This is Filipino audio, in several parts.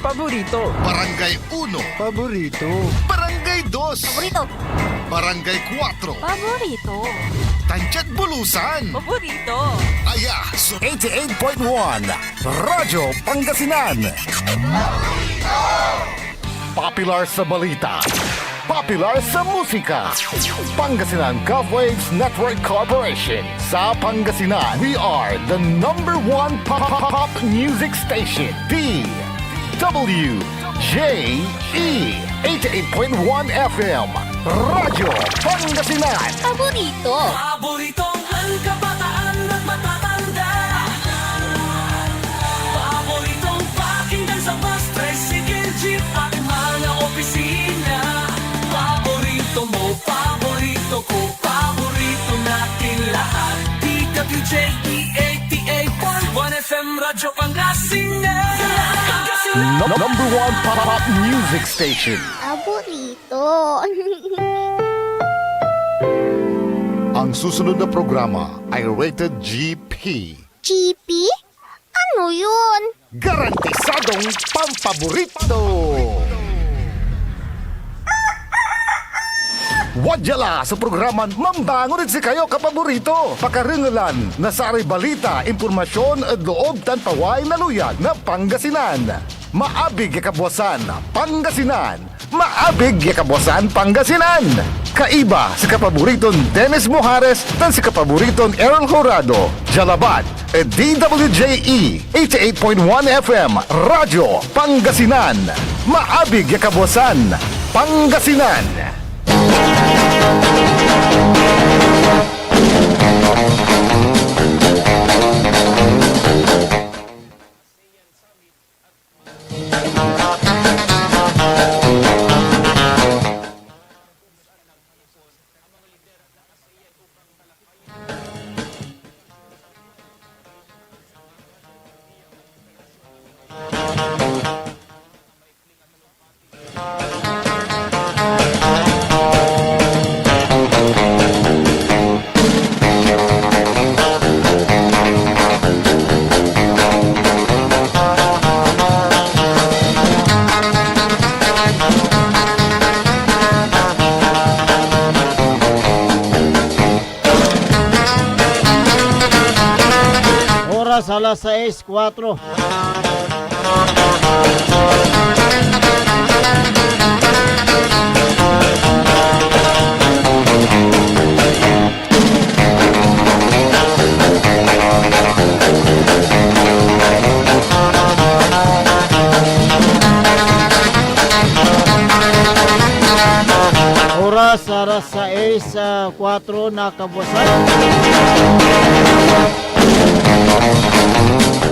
Paborito. Barangay 1. Paborito. Barangay 2. Paborito. Barangay 4. Paborito. Tanchat Bulusan. Paborito. Aya, 88.1 Radyo Pangasinan. Popular sa balita. Popular sa musika. Pangasinan Govwaves Network Corporation. Sa Pangasinan, we are the number one pop music station. DWJE 88.1 FM. Radyo Pangasinan. Paborito. Paboritong ang kabataan at matatanda. Paboritong pakinggan sa bus, tricycle, jeep at mga opisina. Paborito mo, paborito ko, paborito natin lahat. DWJE 88.1 FM, Radyo Pangasinan. Number one pop music station. Paborito. Ang susunod na programa ay rated GP. GP? Ano yun? Garantisadong pampaborito! Wadyala sa programa Mambangon si kayo kapaborito. Pakaringalan na sari balita, impormasyon at loob tanpaway na luyag na Pangasinan. Maabig yakabwasan Pangasinan. Maabig yakabwasan Pangasinan. Kaiba sa kapaboriton Dennis Mojares dan sa kapaboriton Errol Horado. Jalabat at DWJE 88.1 FM Radyo Pangasinan. Maabig yakabwasan Pangasinan. Alas 6:04. Oras alas 6:04 na kabusan.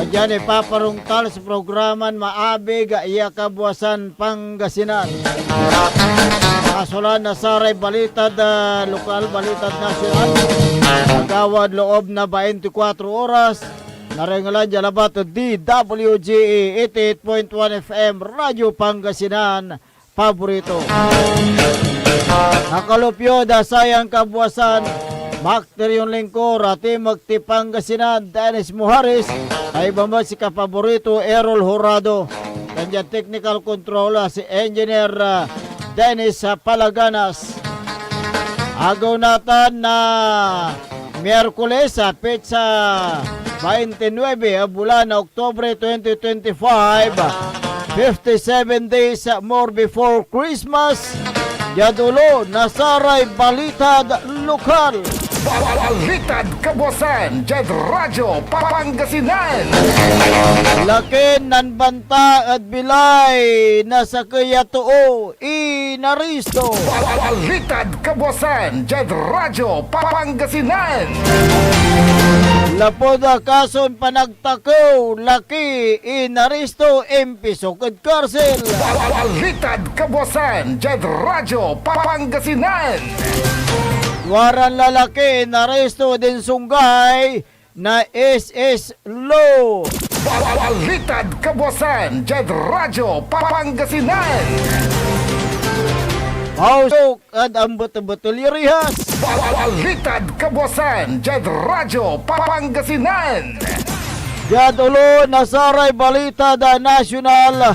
Diyan ipaparungtal sa programan Maabig iya kabuasan Pangasinan. Kasulan na saray balitad lokal, balitad nasyonal. Magawad loob na 24 oras. Narengalan jalabat DWGE 88.1 FM Radyo Pangasinan. Paborito. Nakalupyo da sayang kabuasan. Makter yung lingkor at magti Pangasinan Dennis Mojares ay bamba si kapaborito Errol Horado. Kanya technical controller si Engineer Dennis Palaganas. Agaw natin na Miyerkules sa petsa 29 bulan na Oktubre 2025. 57 days more before Christmas. Yadulo nasaray balitad lokal. Balitad kabuasan Jed Radyo Pangasinan. Lakin nan banta at bilay nasa kayatoo inaristo. Balitad kabuasan Jed Radyo Pangasinan. Lapoda kason panagtakaw laki inaristo empiso ket karsel. Balitad kabuasan Jed Radyo Pangasinan. Waran lalaki inaresto din sunggay na SS Law. Balitad kabuasan Jed Radyo Pangasinan. Hausok at ang betul-betul irihas. Balitad kabuasan Jed Radyo Pangasinan. Yadulo nasaray balita da nasyonal.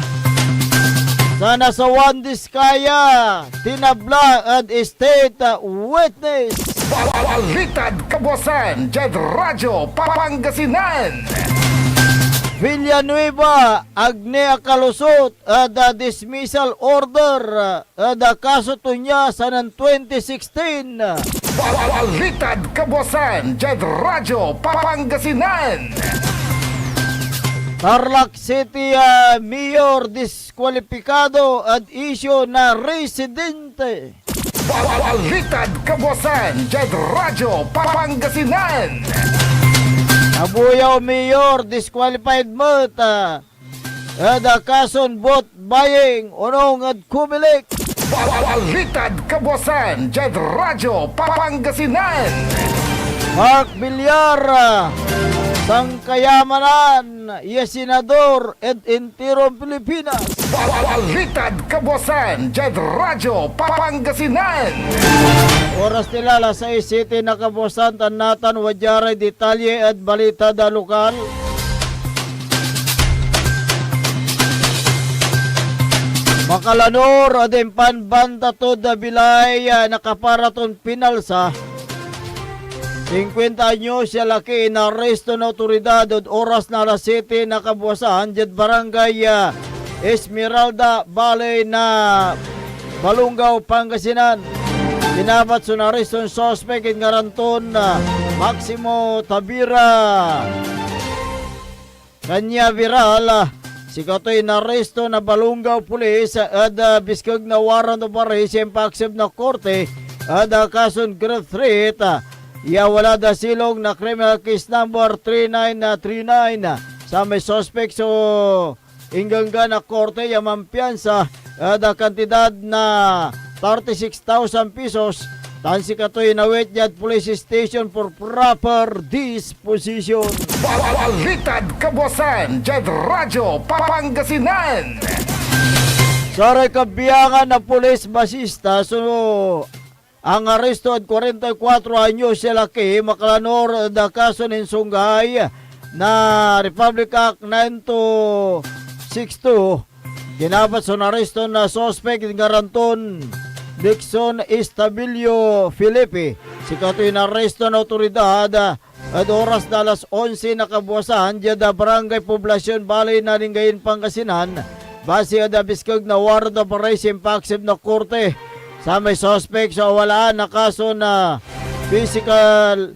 sa nasawan Diskaya, tinabla at state witness. Balitad kabuasan, Jed Radyo, Pangasinan. Villanueva, Agnea Kalusot, the dismissal order, the kaso to niya sa ng 2016. Balitad kabuasan, Jed Radyo, Pangasinan. Tarlac City Mayor diskwalipikado at isyo na residente. Balitad kabuasan, Jed Radyo, Pangasinan. Abuyaw Mayor disqualified mo the kason vote buying unong at kumilik. Balitad kabuasan, Jed Radyo, Pangasinan. Mark Villar sang kayamanan senador at intirong Pilipinas. Balitad kabuasan, Jed Radyo, Pangasinan. Oras nila alas 6:07 na kabuosan tanatan wadyare detalye at balita da lokal. Makalanor adempan banta to da bilay nakaparaton pinalsa 50 anyos siya laki na arresto na otoridad at oras na alas 7 na kabuosan dyan barangay Esmeralda Valley na Balungaw, Pangasinan. Dinapat sunariston suspect in Garanton Maximo Tabira. Kanya viral si katoy naresto na Balungaw Police at biskag na warrant of arrest yung paksib na korte at kason grade threat. Ya wala da silong na criminal case number 3939 sa may suspect so ingangga na korte ya mampiyansa at kantidad na 36,000 pesos tan si katoy nawit yad police station for proper disposition. Balitad kabuasan, Jed Radyo, Pangasinan. Saray kabiyangan na police basista so ang aresto at 44 anyos siya laki makalanor da kaso nin Sungay na Republic Act 9262 ginapat sa naresto na suspect ng Garanton Dixon Estabilio Felipe. Si katoy na aresto na otoridad at oras na alas 11 na kabuwasan dyan da Barangay Poblacion Balay na Lingayin, Pangasinan. Base da biskag na warrant of arrest impaksib na korte sa may suspect sa walaan na kaso na physical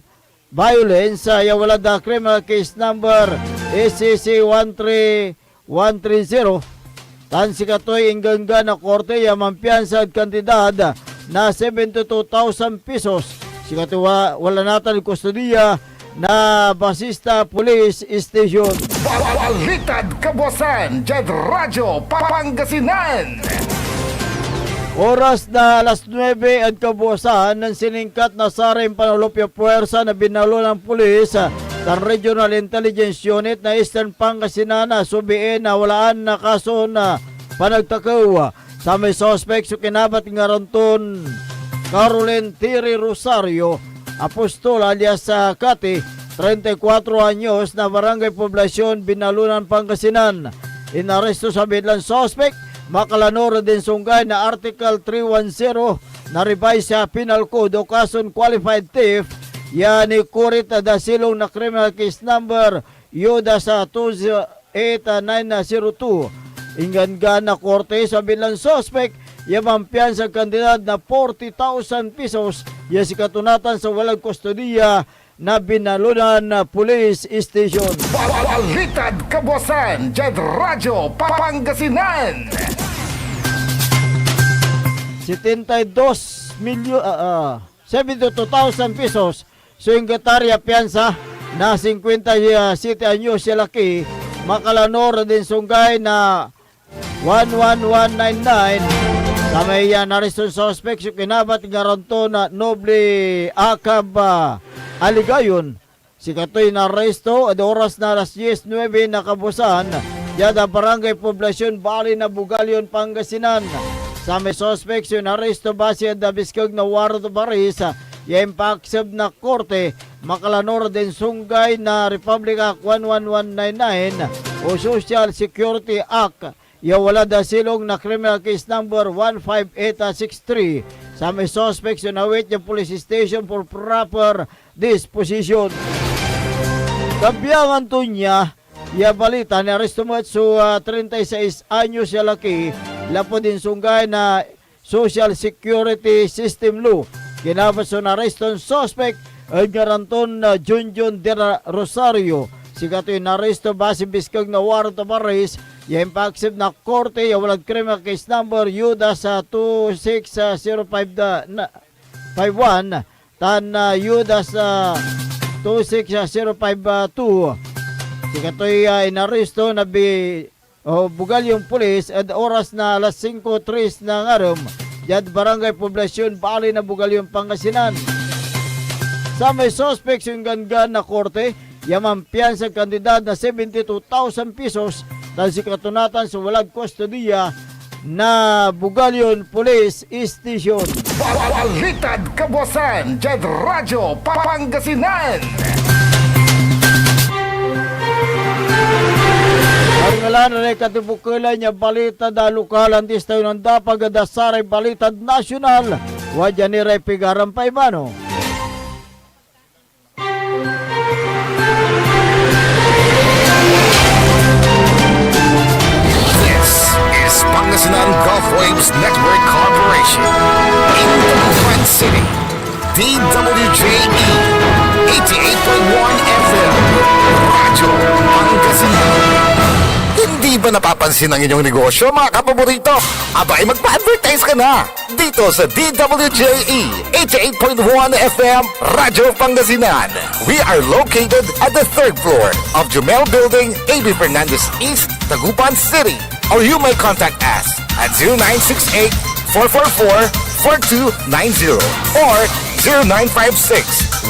violence ya wala da criminal case number SCC 13130 tan si katoy ingangga na korte ya mampiyansa at kantidad na 72,000 pesos. Si katoy wala natin kustodiya na Basista Police Station. Balitad kabuasan, Jed Radyo, Pangasinan. Oras na alas 9 at kabuosan ng siningkat na saring panulopya puwersa na binalo ng pulis ng Regional Intelligence Unit na Eastern Pangasinan na subiin na walaan na kaso na panagtakaw sa may suspect so kinabat nga ranton Caroline Tiri Rosario Apostol alias Kati 34 anyos na Barangay Poblacion Binalunan, Pangasinan. Inaresto sa bidlang suspect makalanor din Sungay na Article 310 na revise sa Penal Code o kason qualified theft yan ni kurit da silong na criminal case number yuda sa 28902 inganga na korte sa bilang suspect yamampian sa kandidat na 40,000 pesos ya si katunatan sa walang kustodiya na Binalunan na Police Station. Balitad kabuasan, Jed Radyo, Pangasinan. 72,000 pesos so yung gatarya piyansa na 57 anyos siya laki makalanor din Sungay na 11199 sa may nariston suspect so kinabat garanto na Noble Akab Aligayon. Si katoy na arresto at oras na alas 10:09 na kabusan yada Barangay Poblacion Bali na Bugalyon, Pangasinan. Sa may suspect yun arresto base at biskag na warrant of arrest yung paksab na korte makalanor din Sungay na Republic Act 11199 o Social Security Act wala da silong na criminal case number 15863 sa may suspects na await yung police station for proper disposition. Kabiyangan to niya, balita na aresto mo at 36 anyos siya laki, lapo din sunggay na Social Security System Law. Kinabas na aresto ng suspect ay garanton na Junjun de Rosario. Sigatoy na aresto base biskag na warrant of arrest. Yung pa-accept na korte, yung walang criminal case number yuda sa 26051 tan yuda sa 26052. Sigatoy inaresto na bugal yung pulis at oras na alas 5:03 ng araw. Diyan barangay poblasyon bali na bugal yung Pangasinan. Sa may suspects yung gangan na korte, yamampiyan sa kandidat na 72,000 pesos dahil si katunatan sa walang kustodiya na Bugalyon Police Station. Balitad kabosan, Jed Radyo, Pangasinan. Ngalan na katibukilan niya balita da lukalan tistayo ng dapag dasaray balitad nasyonal. Wadya ni Ray Pigaran Paimano. This is Pangasinan Gulf Waves Network Corporation. In the Front City, DWJE 88.1 FM, Radyo Pangasinan. Hindi ba napapansin ang inyong negosyo, mga kapaborito? Abay, magpa-advertise ka na dito sa DWJE 88.1 FM, Radyo Pangasinan. We are located at the 3rd floor of Jumel Building, A.B. Fernandez East, Tagupan City. Or you may contact us at 0968-444-4290 or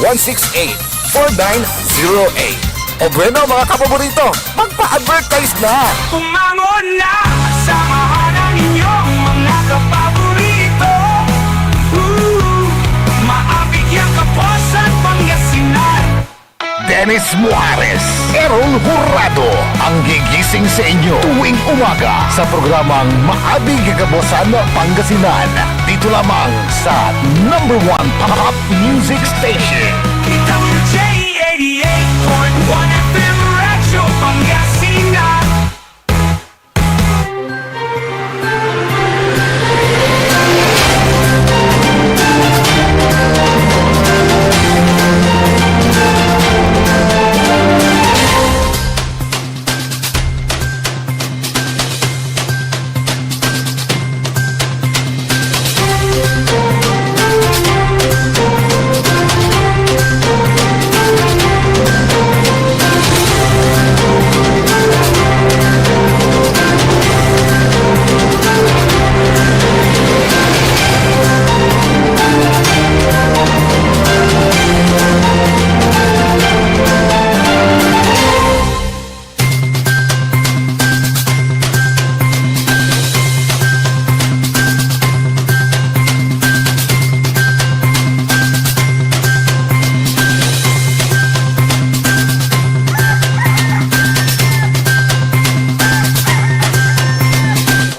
0956-168-4908. O bueno, mga kapaborito, magpa-advertise na! Kumangon na, samahan ang inyong mga kapaborito. Maabigyang kaposan, Pangasinan. Dennis Muarez, Errol Hurado, ang gigising sa inyo tuwing umaga sa programang Maabig Kabosan Pangasinan. Dito lamang sa #1 Pop Music Station. DWJ 88.1 FM, Radyo Pangasinan.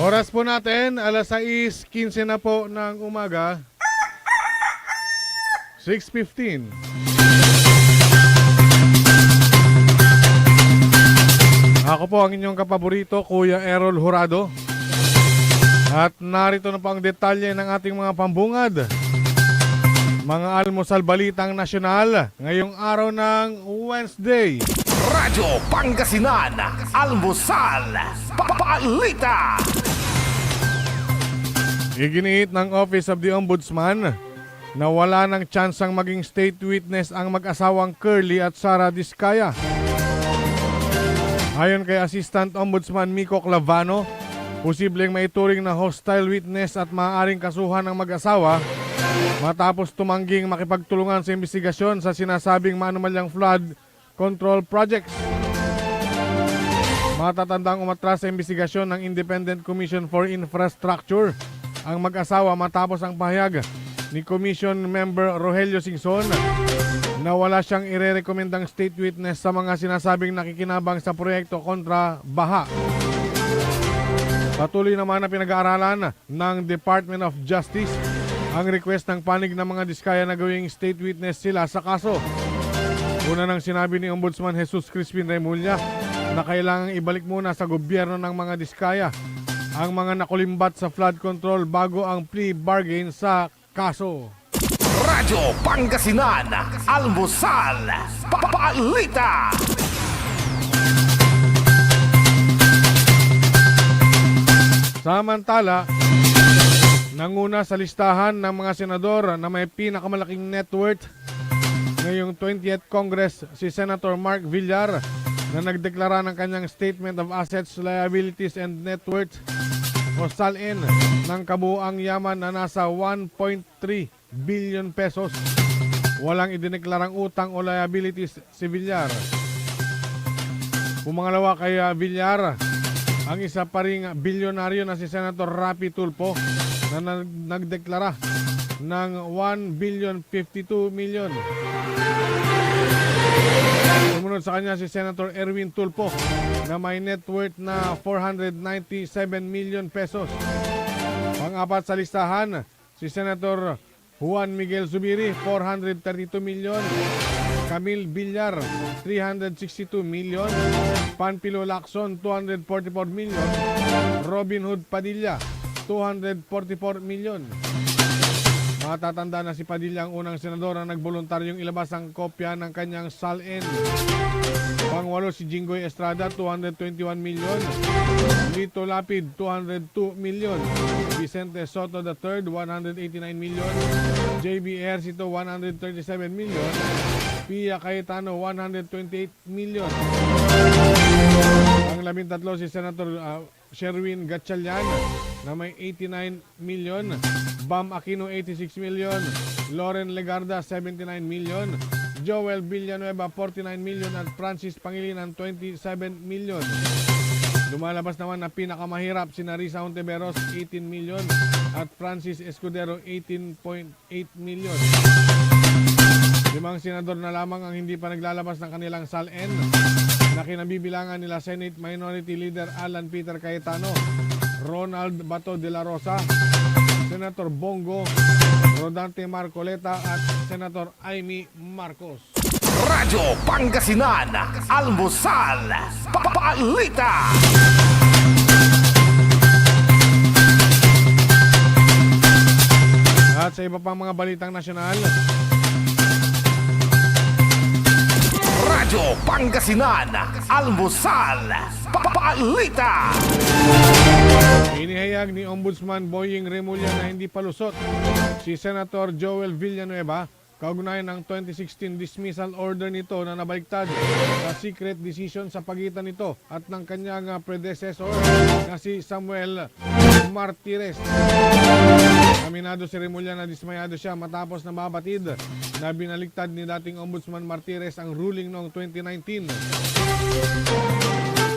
Oras po natin, alas 6:15 na po ng umaga. 6:15. Ako po ang inyong kapaborito, Kuya Errol Hurado. At narito na po ang detalye ng ating mga pambungad. Mga almusal balitang nasyonal ngayong araw ng Wednesday. Radyo Pangasinan, Almusal, Balita. Iginiit ng Office of the Ombudsman na wala ng tsansang maging state witness ang mag-asawang Curly at Sara Diskaya. Ayon kay Assistant Ombudsman Miko Clavano, posibleng maituring na hostile witness at maaaring kasuhan ng mag-asawa matapos tumangging makipagtulungan sa investigasyon sa sinasabing maanumalyang flood control projects. Matatandang umatras sa investigasyon ng Independent Commission for Infrastructure ang mag-asawa matapos ang pahayag ni Commission Member Rogelio Singson na wala siyang irerekomendang state witness sa mga sinasabing nakikinabang sa proyekto kontra baha. Patuloy naman na pinag-aaralan ng Department of Justice ang request ng panig ng mga diskaya na gawing state witness sila sa kaso. Una nang sinabi ni Ombudsman Jesus Crispin Remulla na kailangang ibalik muna sa gobyerno ng mga diskaya ang mga nakulimbat sa flood control bago ang plea bargain sa kaso. Radyo Pangasinan, Almusal, Balita. Samantala, nanguna sa listahan ng mga senador na may pinakamalaking net worth ngayong 20th Congress si Senator Mark Villar na nagdeklara ng kanyang Statement of Assets, Liabilities and Net Worth o SALN ng kabuuang yaman na nasa 1.3 billion pesos. Walang idineklarang utang o liabilities si Villar. Pumangalawa kay Villar ang isa pa ring bilyonaryo na si Senator Rapi Tulfo na nagdeklara ng 1,052 million. Sumunod sa kanya si Senator Erwin Tulfo na may net worth na 497 million pesos. Pang-apat sa listahan, si Senator Juan Miguel Zubiri, 432 million. Camille Villar, 362 million. Panfilo Lacson, 244 million. Robin Hood Padilla, 244 million. Matatanda na si Padilla ang unang senador na nagboluntaryong ilabas ang kopya ng kanyang SALN. Pangwalo si Jinggoy Estrada, 221 million. Lito Lapid, 202 million. Vicente Soto III, 189 million. JB Ercito, 137 million. Pia Cayetano, 128 million. Ang 13 si Senator Sherwin Gatchalian na may 89 million. Bam Aquino, 86 million. Loren Legarda, 79 million. Joel Villanueva, 49 million. At Francis Pangilinan, 27 million. Lumalabas naman na pinakamahirap si Narisa Ontiveros, 18 million. At Francis Escudero, 18.8 million. 5 senador na lamang ang hindi pa naglalabas ng kanilang SALN na kinabibilangan nila Senate Minority Leader Alan Peter Cayetano, Ronald Bato de la Rosa, Senator Bongo, Rodante Marcoleta at Senator Amy Marcos. Radyo Pangasinan, Almusal, Balita. At sa iba pang mga balitang nasyonal, Radyo Pangasinan, Almusal, Balita. inihayag ni Ombudsman Boying Remulla na hindi palusot si Senator Joel Villanueva kaugnay ng 2016 dismissal order nito na nabaliktad sa secret decision sa pagitan nito at ng kanyang predecessor na si Samuel Martires. Aminado si Remulla na dismayado siya matapos na mabatid na binaliktad ni dating Ombudsman Martires ang ruling noong 2019.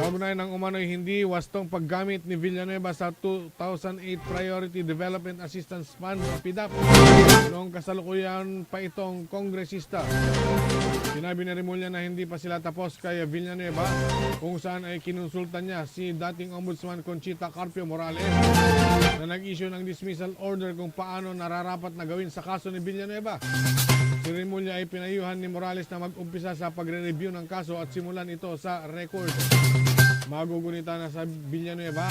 Kaugnay ng umano'y hindi wastong paggamit ni Villanueva sa 2008 Priority Development Assistance Fund o PDAP noong kasalukuyan pa itong kongresista. Sinabi ni Remulla na hindi pa sila tapos kay Villanueva kung saan ay kinonsulta niya si dating Ombudsman Conchita Carpio Morales na nag-issue ng dismissal order kung paano nararapat na gawin sa kaso ni Villanueva. Si Remulla ay pinayuhan ni Morales na mag-umpisa sa pagre-review ng kaso at simulan ito sa record. Magugunita na sa Villanueva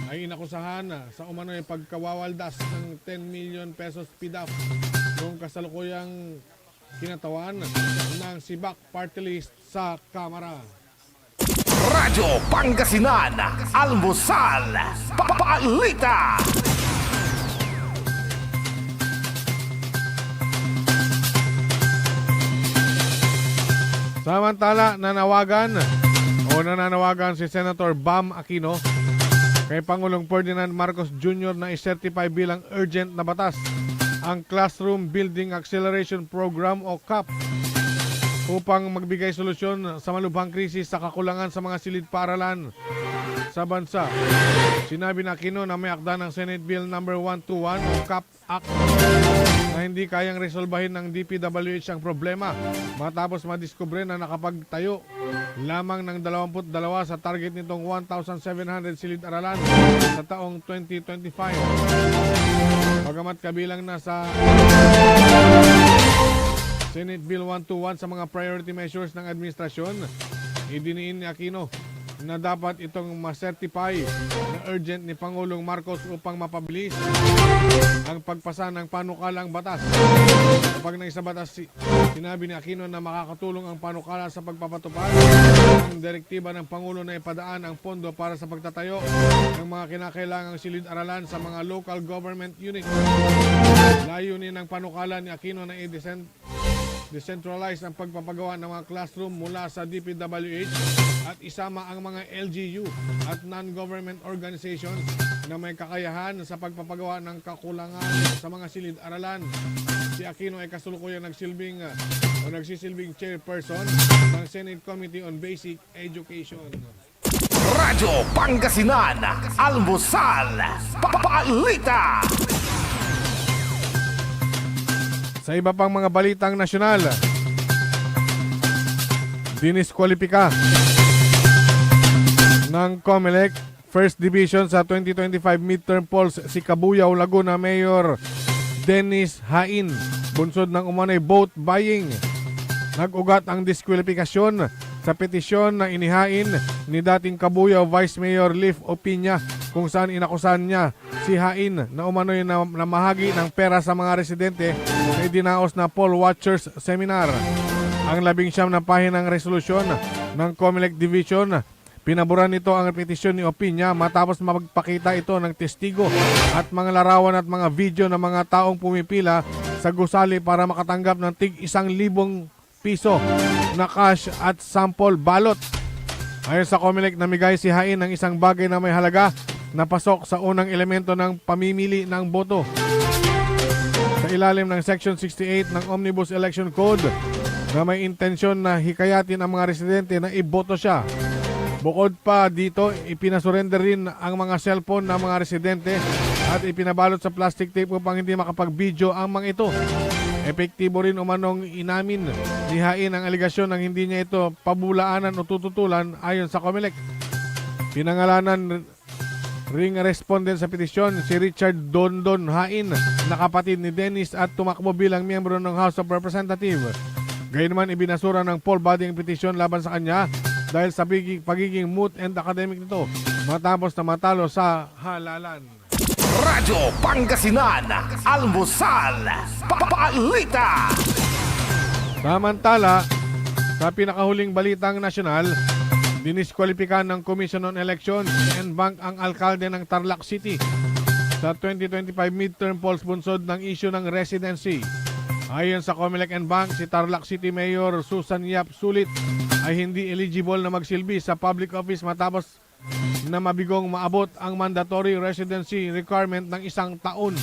ay inakusahan sa umano'y pagkawawaldas ng 10 million pesos PDAP noong kasalukuyang kinatawan ng Sibak Party List sa Kamara. Radyo Pangasinan, Almusal, Balita. Samantala, nananawagan si Senator Bam Aquino kay Pangulong Ferdinand Marcos Jr. na i-certify bilang urgent na batas ang Classroom Building Acceleration Program o CAP upang magbigay solusyon sa malubhang krisis sa kakulangan sa mga silid-paaralan sa sa bansa. Sinabi na Aquino na may akda ng Senate Bill number 121 o CAP Act na hindi kayang resolbahin ng DPWH ang problema matapos madiskubre na nakapagtayo lamang ng 22 sa target nitong 1,700 silid-aralan sa taong 2025. Bagamat kabilang na sa Senate Bill 121 sa mga priority measures ng administrasyon, idiniin ni Aquino na dapat itong ma-certify na urgent ni Pangulong Marcos upang mapabilis ang pagpasa ng panukalang batas. Kapag naisa batas, sinabi ni Aquino na makakatulong ang panukala sa pagpapatupad ng direktiba ng Pangulo na ipadaan ang pondo para sa pagtatayo ng mga kinakailangang silid-aralan sa mga local government units. Layunin ng panukala ni Aquino na decentralize ang pagpapagawa ng mga classroom mula sa DPWH at isama ang mga LGU at non-government organizations na may kakayahan sa pagpapagawa ng kakulangan sa mga silid-aralan. Si Aquino ay kasulukuyang nagsisilbing chairperson ng Senate Committee on Basic Education. Radyo Pangasinan, Almusal, Balita. Sa iba pang mga balitang nasyonal, diniskwalipika ng COMELEC First Division sa 2025 midterm polls si Cabuyao, Laguna Mayor Dennis Hain bunsod ng umano'y vote buying. Nag-ugat ang diskwalifikasyon sa petisyon na inihain ni dating Cabuyao Vice Mayor Leaf Opiña kung saan inakusan niya si Hain na umano'y namahagi ng pera sa mga residente sa idinaos na poll watchers seminar. Ang 19 na pahinang resolusyon ng COMELEC Division, pinaboran nito ang petisyon ni Opiña matapos magpakita ito ng testigo at mga larawan at mga video ng mga taong pumipila sa gusali para makatanggap ng tig 1,000 piso na cash at sample balot. Ayon sa COMELEC, namigay si Hain ng isang bagay na may halaga na pasok sa unang elemento ng pamimili ng boto. Sa ilalim ng Section 68 ng Omnibus Election Code na may intensyon na hikayatin ang mga residente na iboto siya. Bukod pa dito, ipinasurrender rin ang mga cellphone ng mga residente at ipinabalot sa plastic tape upang hindi makapag-video ang mga ito. Epektibo rin umanong inamin ni Hain ang aligasyon ng hindi niya ito pabulaanan o tututulan ayon sa COMELEC. Pinangalanan ring respondent sa petisyon si Richard Dondon Hain na kapatid ni Dennis at tumakbo bilang miyembro ng House of Representatives. Gayunman ibinasura ng poll body ang petisyon laban sa kanya dahil sa pagiging moot and academic nito matapos na matalo sa halalan. Radyo Pangasinan, Almusal, Balita. Samantala, sa pinakahuling balitang nasyonal, diniskwalipikan ng Commission on Elections and Bank ang alkalde ng Tarlac City sa 2025 midterm polls bunsod ng issue ng residency. Ayon sa COMELEC and Bank, si Tarlac City Mayor Susan Yap Sulit ay hindi eligible na magsilbi sa public office matapos na mabigong maabot ang mandatory residency requirement ng 1 taon.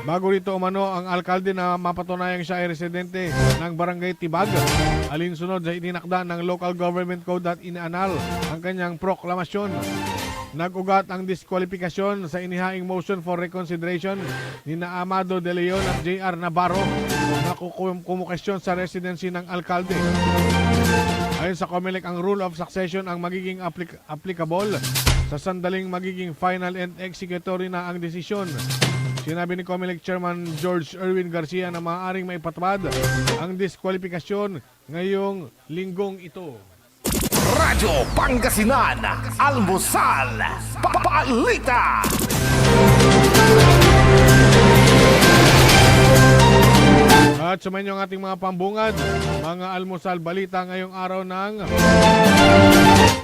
Bago rito umano ang alkalde na mapatunayang siya ay residente ng Barangay Tibag, alinsunod sa itinakda ng Local Government Code at inaanal ang kanyang proklamasyon. Nag-ugat ang diskwalifikasyon sa inihaing motion for reconsideration ni na Amado De Leon at J.R. Navarro na kumukesyon sa residency ng alkalde. Ayon sa COMELEC, ang rule of succession ang magiging applicable sa sandaling magiging final and executory na ang desisyon. Sinabi ni COMELEC Chairman George Erwin Garcia na maaaring maipatupad ang diskwalifikasyon ngayong linggong ito. Radyo Pangasinan, Almusal, Balita. At sumayin ang ating mga pambungad, mga almusal balita ngayong araw ng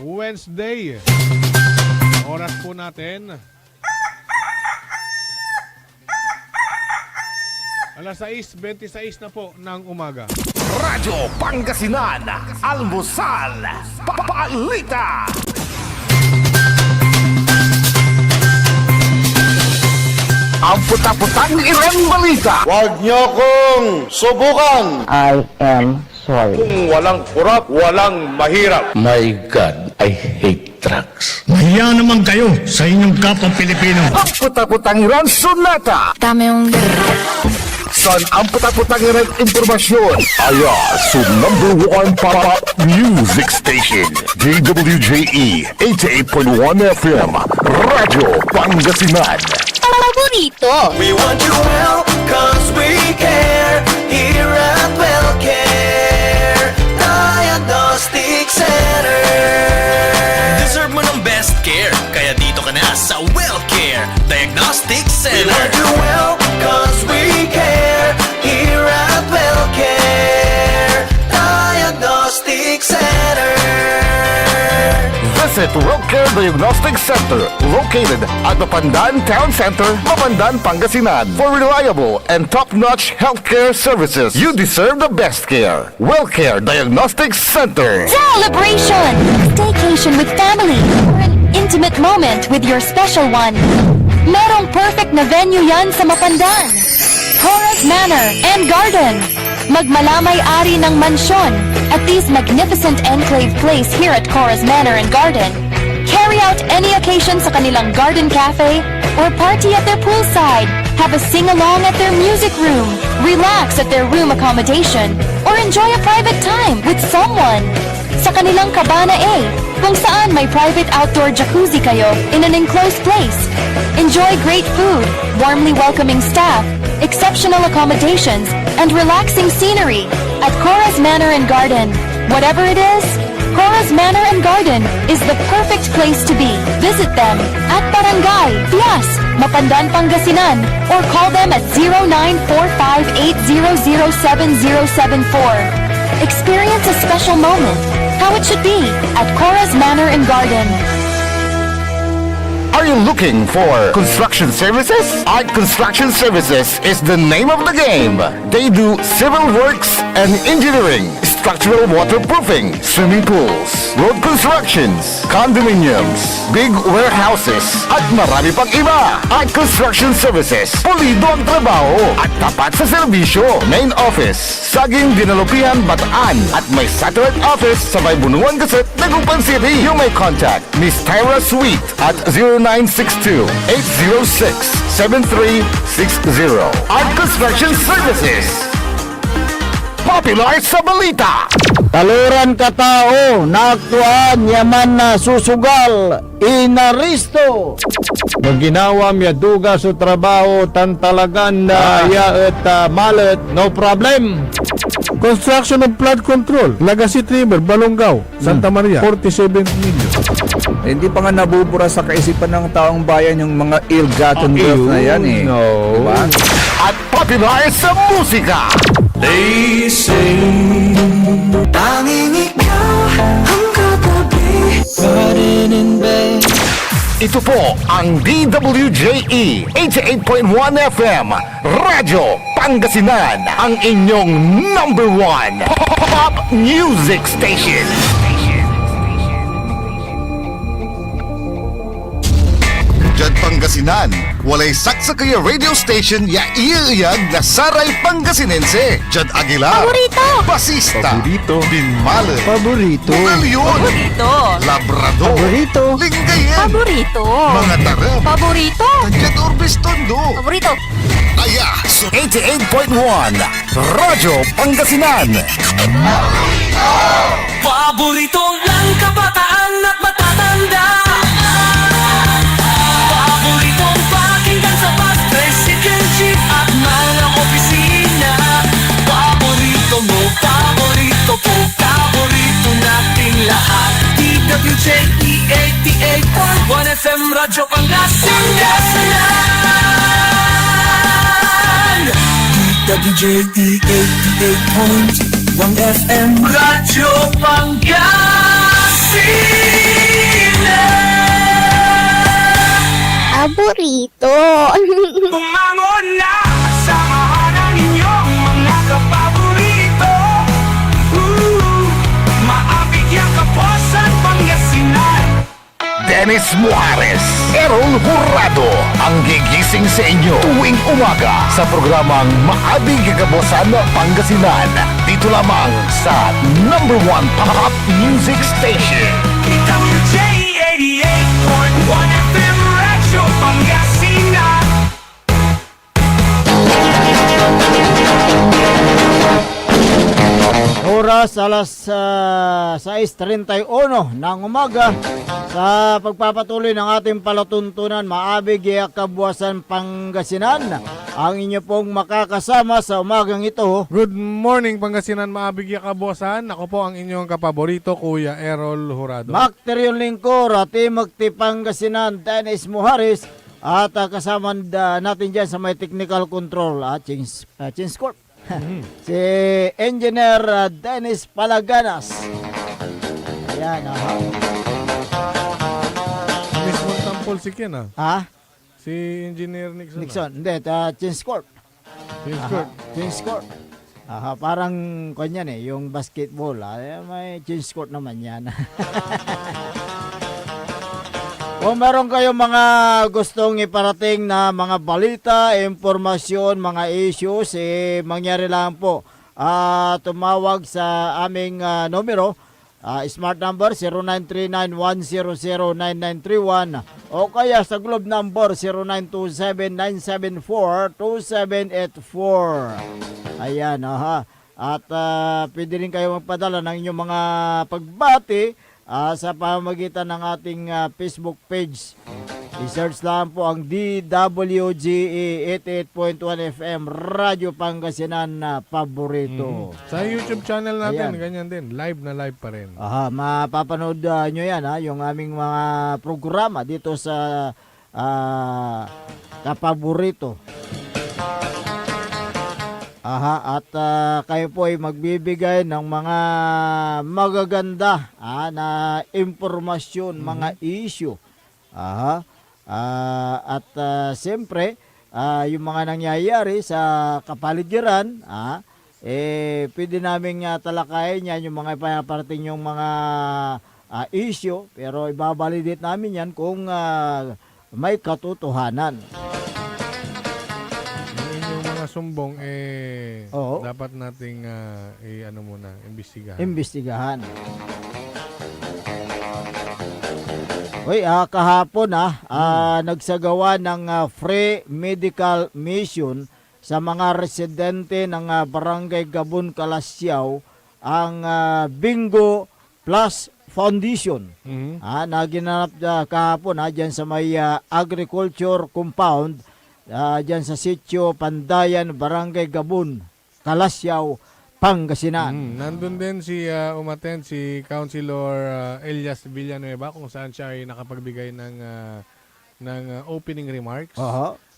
Wednesday. Oras po natin alas 6:26 na po ng umaga. Radyo Pangasinan, Almusal, Balita. Ang puta-putang irang balita. Huwag niyo kong subukan. I am sorry. Kung walang kurap, walang mahirap. My God, I hate drugs. Mahiya naman kayo sa inyong kapwa Pilipino. Ang puta-putangiran sunata. Dame un San ang puta-putangiran impormasyon. Aya sa number 1 pop music station. DWJE 88.1 FM. Radyo Pangasinan. Paborito. We want you well, cause we care. Here at WellCare Diagnostic Center. Deserve mo ng best care, kaya dito ka na sa WellCare Diagnostic We Center. want you well, cause we care. Here at WellCare Diagnostic Center. Visit WellCare Diagnostic Center, located at Mapandan Town Center, Mapandan, Pangasinan. For reliable and top-notch healthcare services, you deserve the best care. WellCare Diagnostic Center. Celebration! Staycation with family or an intimate moment with your special one. Merong perfect na venue yan sa Mapandan. Horace Manor and Garden. Magmalamay-ari ng mansyon at this magnificent enclave place here at Cora's Manor and Garden. Carry out any occasion sa kanilang garden cafe or party at their poolside. Have a sing-along at their music room. Relax at their room accommodation or enjoy a private time with someone. Sa kanilang Cabana A, kung saan may private outdoor jacuzzi kayo in an enclosed place. Enjoy great food, warmly welcoming staff, exceptional accommodations, and relaxing scenery at Cora's Manor and Garden. Whatever it is, Cora's Manor and Garden is the perfect place to be. Visit them at Barangay Pias, Mapandan, Pangasinan, or call them at 0945-800-7074. Experience a special moment, how it should be at Cora's Manor and Garden. Are you looking for construction services? Art Construction Services is the name of the game. They do civil works and engineering, structural waterproofing, swimming pools, road constructions, condominiums, big warehouses, at marami pang iba. Art Construction Services, pulido ang trabaho at tapat sa serbisyo. Main office, Saging Dinalupihan, Bataan, at may satellite office sa may Bunuan Gazette, Dagupan City. You may contact Miss Tyra Sweet at 0962-806-7360. Art Construction Services. Popular sa balita. Taluran katao, naaktuan, yaman na susugal, inaristo. Maginawa miya duga sa trabaho, tan talagan na yaet malet, no problem. Construction of flood control, Legacy River, Balongaw, Santa Maria, 47 million. Hindi pa nga nabubura sa kaisipan ng taong bayan yung mga ill-gotten wealth na yan eh. No. Diba? At popular sa musika. They say Tanging ikaw ang katabi. Riding in bed. Ito po ang DWJE 88.1 FM Radyo Pangasinan, ang inyong number 1 pop music station. Jad Pangasinan, walay saksa kaya radio station ya iiyag na Saray Pangasinense. Jad Aguilar, Paborito. Basista, Paborito. Binmale, Paborito. Bugalyon, Paborito. Labrador, Paborito. Lingayen, Paborito. mga tarap, Paborito. Jad Orbis Tondo. Paborito. Aya, so 88.1 Radyo Pangasinan. paborito ng kabataan at matatanda. Paboritong pakinggan sa bus, tricycle, jeep at mga opisina. Paborito mo, paborito ko, paborito nating lahat. DWJE 88.1 FM Radyo Pangasinan. DWJE 88.1 FM Radyo Pangasinan. Paborito. Bumangon na, samahan ang inyong mga kapaborito. Maabigyan ka po sa Pangasinan. Dennis Muarez, Errol Hurado, ang gigising sa inyo tuwing umaga sa programang Maabig Kagabosan Pangasinan. Dito lamang sa number 1 pop music station. DWJ Diretso Pangasinan. Oras alas 6:31 ng umaga sa pagpapatuloy ng ating palatuntunan, Maabig Kabuwasan, Pangasinan. Ang inyo pong makakasama sa umagang ito. Good morning Pangasinan, Maabig Kabuwasan. Ako po ang inyong kapaborito, Kuya Errol Jurado. Makterion Lingkor, Ati Magti Pangasinan, Dennis Muharis. At kasama natin dyan sa may technical control, Chins Corp. Si Engineer Dennis Palaganas. Ayan, Mismo tampol si Ken, ha? Si Engineer Nixon. Nixon, hindi, Chins Corp. Chins Court. Parang kanyan yung basketball. May Chins Court naman yan. Kung meron kayong mga gustong iparating na mga balita, impormasyon, mga issues, mangyari lang po. Tumawag sa aming numero, smart number 0939-100-9931 o kaya sa globe number 0927-974-2784. Ayan, At pwede rin kayo magpadala ng inyong mga pagbati sa pamamagitan ng ating Facebook page. I-search lang po ang DWGE 88.1 FM Radyo Pangasinan na paborito. Sa YouTube channel natin, Ayan. ganyan din. Live na live pa rin. Mapapanood nyo yan, yung aming mga programa dito sa kapaborito. At kayo po ay magbibigay ng mga magaganda na impormasyon, mga issue. Siyempre, yung mga nangyayari sa kapaligiran, pwede namin talakayin yan, yung mga ipaparating yung mga issue, pero ibabalidate namin yan kung may katotohanan. Sumbong Oo. dapat nating imbestigahan. Imbestigahan. Uy, kahapon nagsagawa ng free medical mission sa mga residente ng Barangay Gabon, Kalasyaw ang Bingo Plus Foundation. Na ginanap kahapon dyan sa may agriculture compound dyan sa Sitio Pandayan, Barangay Gabon, Kalasyaw, Pangasinan. Nandun din si umattend si Councilor Elias Villanueva kung saan siya ay nakapagbigay ng opening remarks.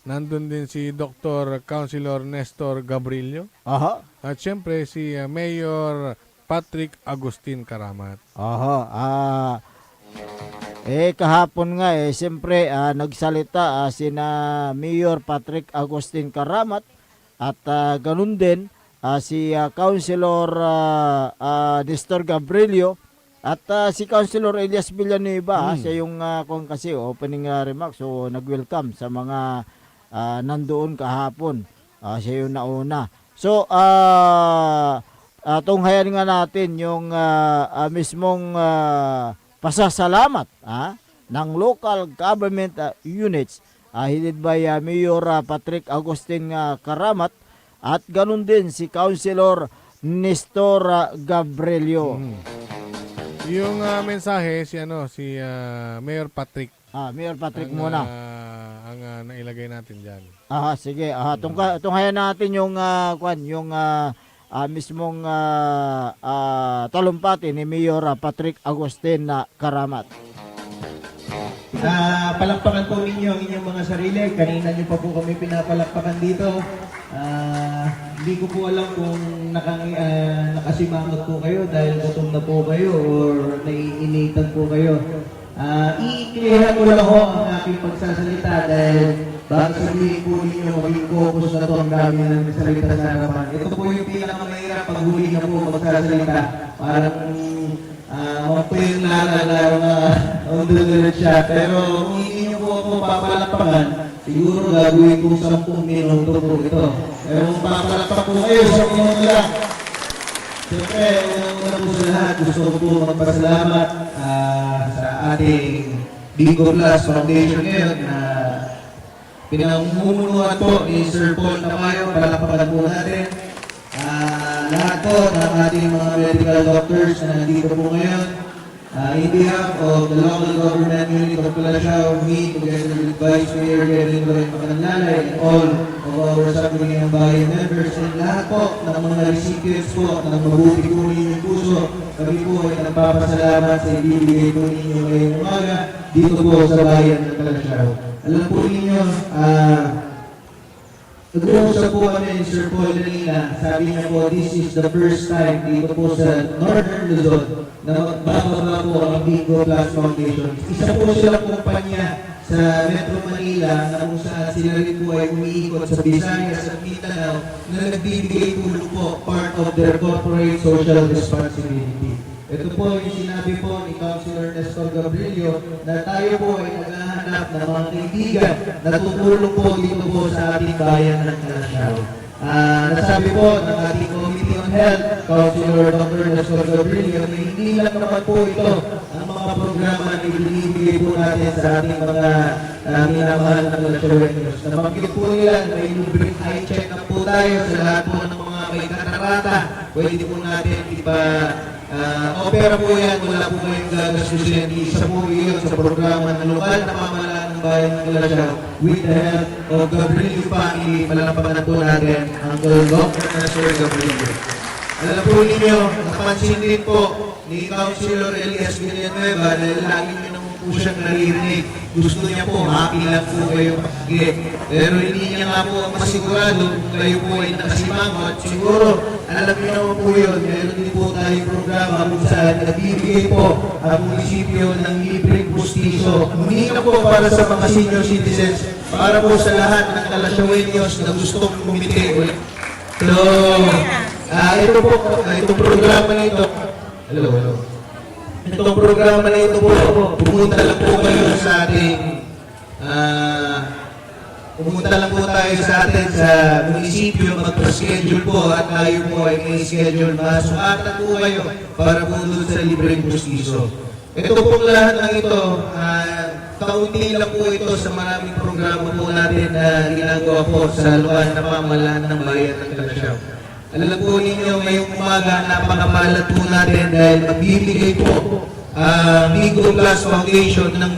Nandun din si Dr. Councilor Nestor Gabrilio. At syempre si Mayor Patrick Agustin Karamat. Kahapon nga siyempre nagsalita sina Mayor Patrick Agustin Karamat at ganun din si Councilor Nestor Gabrilio at si Councilor Elias Villanueva. Siya yung kung kasi opening remarks, so nag-welcome sa mga nandoon kahapon. Siya yung nauna. So tunghayan nga natin yung mismong pasasalamat ng local government units headed by Mayor Patrick Agustin Karamat at ganun din si Councilor Nestor Gabrilio. Yung mensahe si Mayor Patrick. Mayor Patrick muna. Ang nailagay natin diyan. Sige. Tunghayan natin yung mismong talumpati ni Mayor Patrick Agustin Karamat. Palakpakan po ninyo ang inyong mga sarili. Kanina nyo pa po kami pinapalakpakan dito. Hindi ko po alam kung nakasimangot po kayo dahil gutom na po kayo or naiinitan po kayo. I-clear ko lang ho ang aking pagsasalita dahil baka sabihin po ninyo maging focus na to ang dami ng salita sa harapan. Ito po yung pinakamahirap pag huli na po magsasalita. Parang magpuyong lang on the direct siya. Pero kung hindi nyo po ako papalakpakan, siguro gagawin kong 10 minuto po ito. Pero kung papalakpak po kayo, 10 minuto lang. Siyempre, una po sa lahat, gusto ko po magpasalamat sa ating Bigo Plus Foundation ngayon na pinamumunuan po ni Sir Paul Tamayo. Palakpakan po natin. Lahat po ng ating mga medical doctors na nandito po ngayon. In behalf of the local government unit of Calasiao, me, together with Vice Mayor Kevin Loy Macanlalay, and all of our Sangguniang Bayan members, and lahat po ng mga recipients po ng mabuti po ninyong puso, kami po ay nagpapasalamat sa ibibigay po ninyo ngayong umaga dito po sa bayan ng Calasiao. Alam po ninyo, nag-uusap po kami ni Sir Paul kanina, sabi niya po, this is the first time dito po sa Northern Luzon na magbababa po ang Bigo Plus Foundation. Isa po silang kumpanya sa Metro Manila na kung saan sila rin po ay umiikot sa Visayas at Mindanao na nagbibigay tulong po part of their corporate social responsibility. Ito po yung sinabi po ni Councilor Nestor Gabrilio na tayo po ay naghahanap ng mga kaibigan na tutulong po dito po sa ating bayan ng Calasiao. Nasabi po ng ating Committee on Health, Councilor Dr. Nestor Gabrilio, na hindi lang naman po ito ang mga programa na ibinibigay po natin sa ating mga minamahal na Calasiaoeños. Nabanggit po nila na may libreng eye check-up po tayo sa lahat po ng mga may katarata. Pwede po natin opera po yan, wala po kayong gagastusin. Isa po yun sa programa ng lokal na pamahalaan ng bayan ng Calasiao with the help of Gabrilio family. Palapakan po natin ang Dr. Nestor Gabrilio. Alam po ninyo, napansin din po ni Councilor Elias Villanueva dahil lagi nyo naman po siyang naririnig. Gusto niya po, happy lang po kayo pakigit. Pero hindi niya nga po masigurado kung kayo po ay nakasimangot. Siguro, alam niyo naman po yun, meron din po tayong programa kung saan nabibigay po ang munisipyo ng libreng pustiso. Hindi na po para sa mga senior citizens, para po sa lahat ng Calasiaoeños na gustong bumiti. So, ito po, itong programa na ito, itong programa na ito po, pumunta lang po kayo sa ating, pumunta lang po tayo sa atin sa munisipyo, magpa-schedule po at tayo po ay may schedule. Masukatan po kayo para po doon sa libreng pustiso. Ito pong lahat ng ito, kaunti lang po ito sa maraming programa po natin na ginagawa po sa lokal na pamahalaan ng bayan ng Calasiao. Alam po ninyo, ngayong umaga, napakabalat po natin dahil magbibigay po Bigo Plus Foundation ng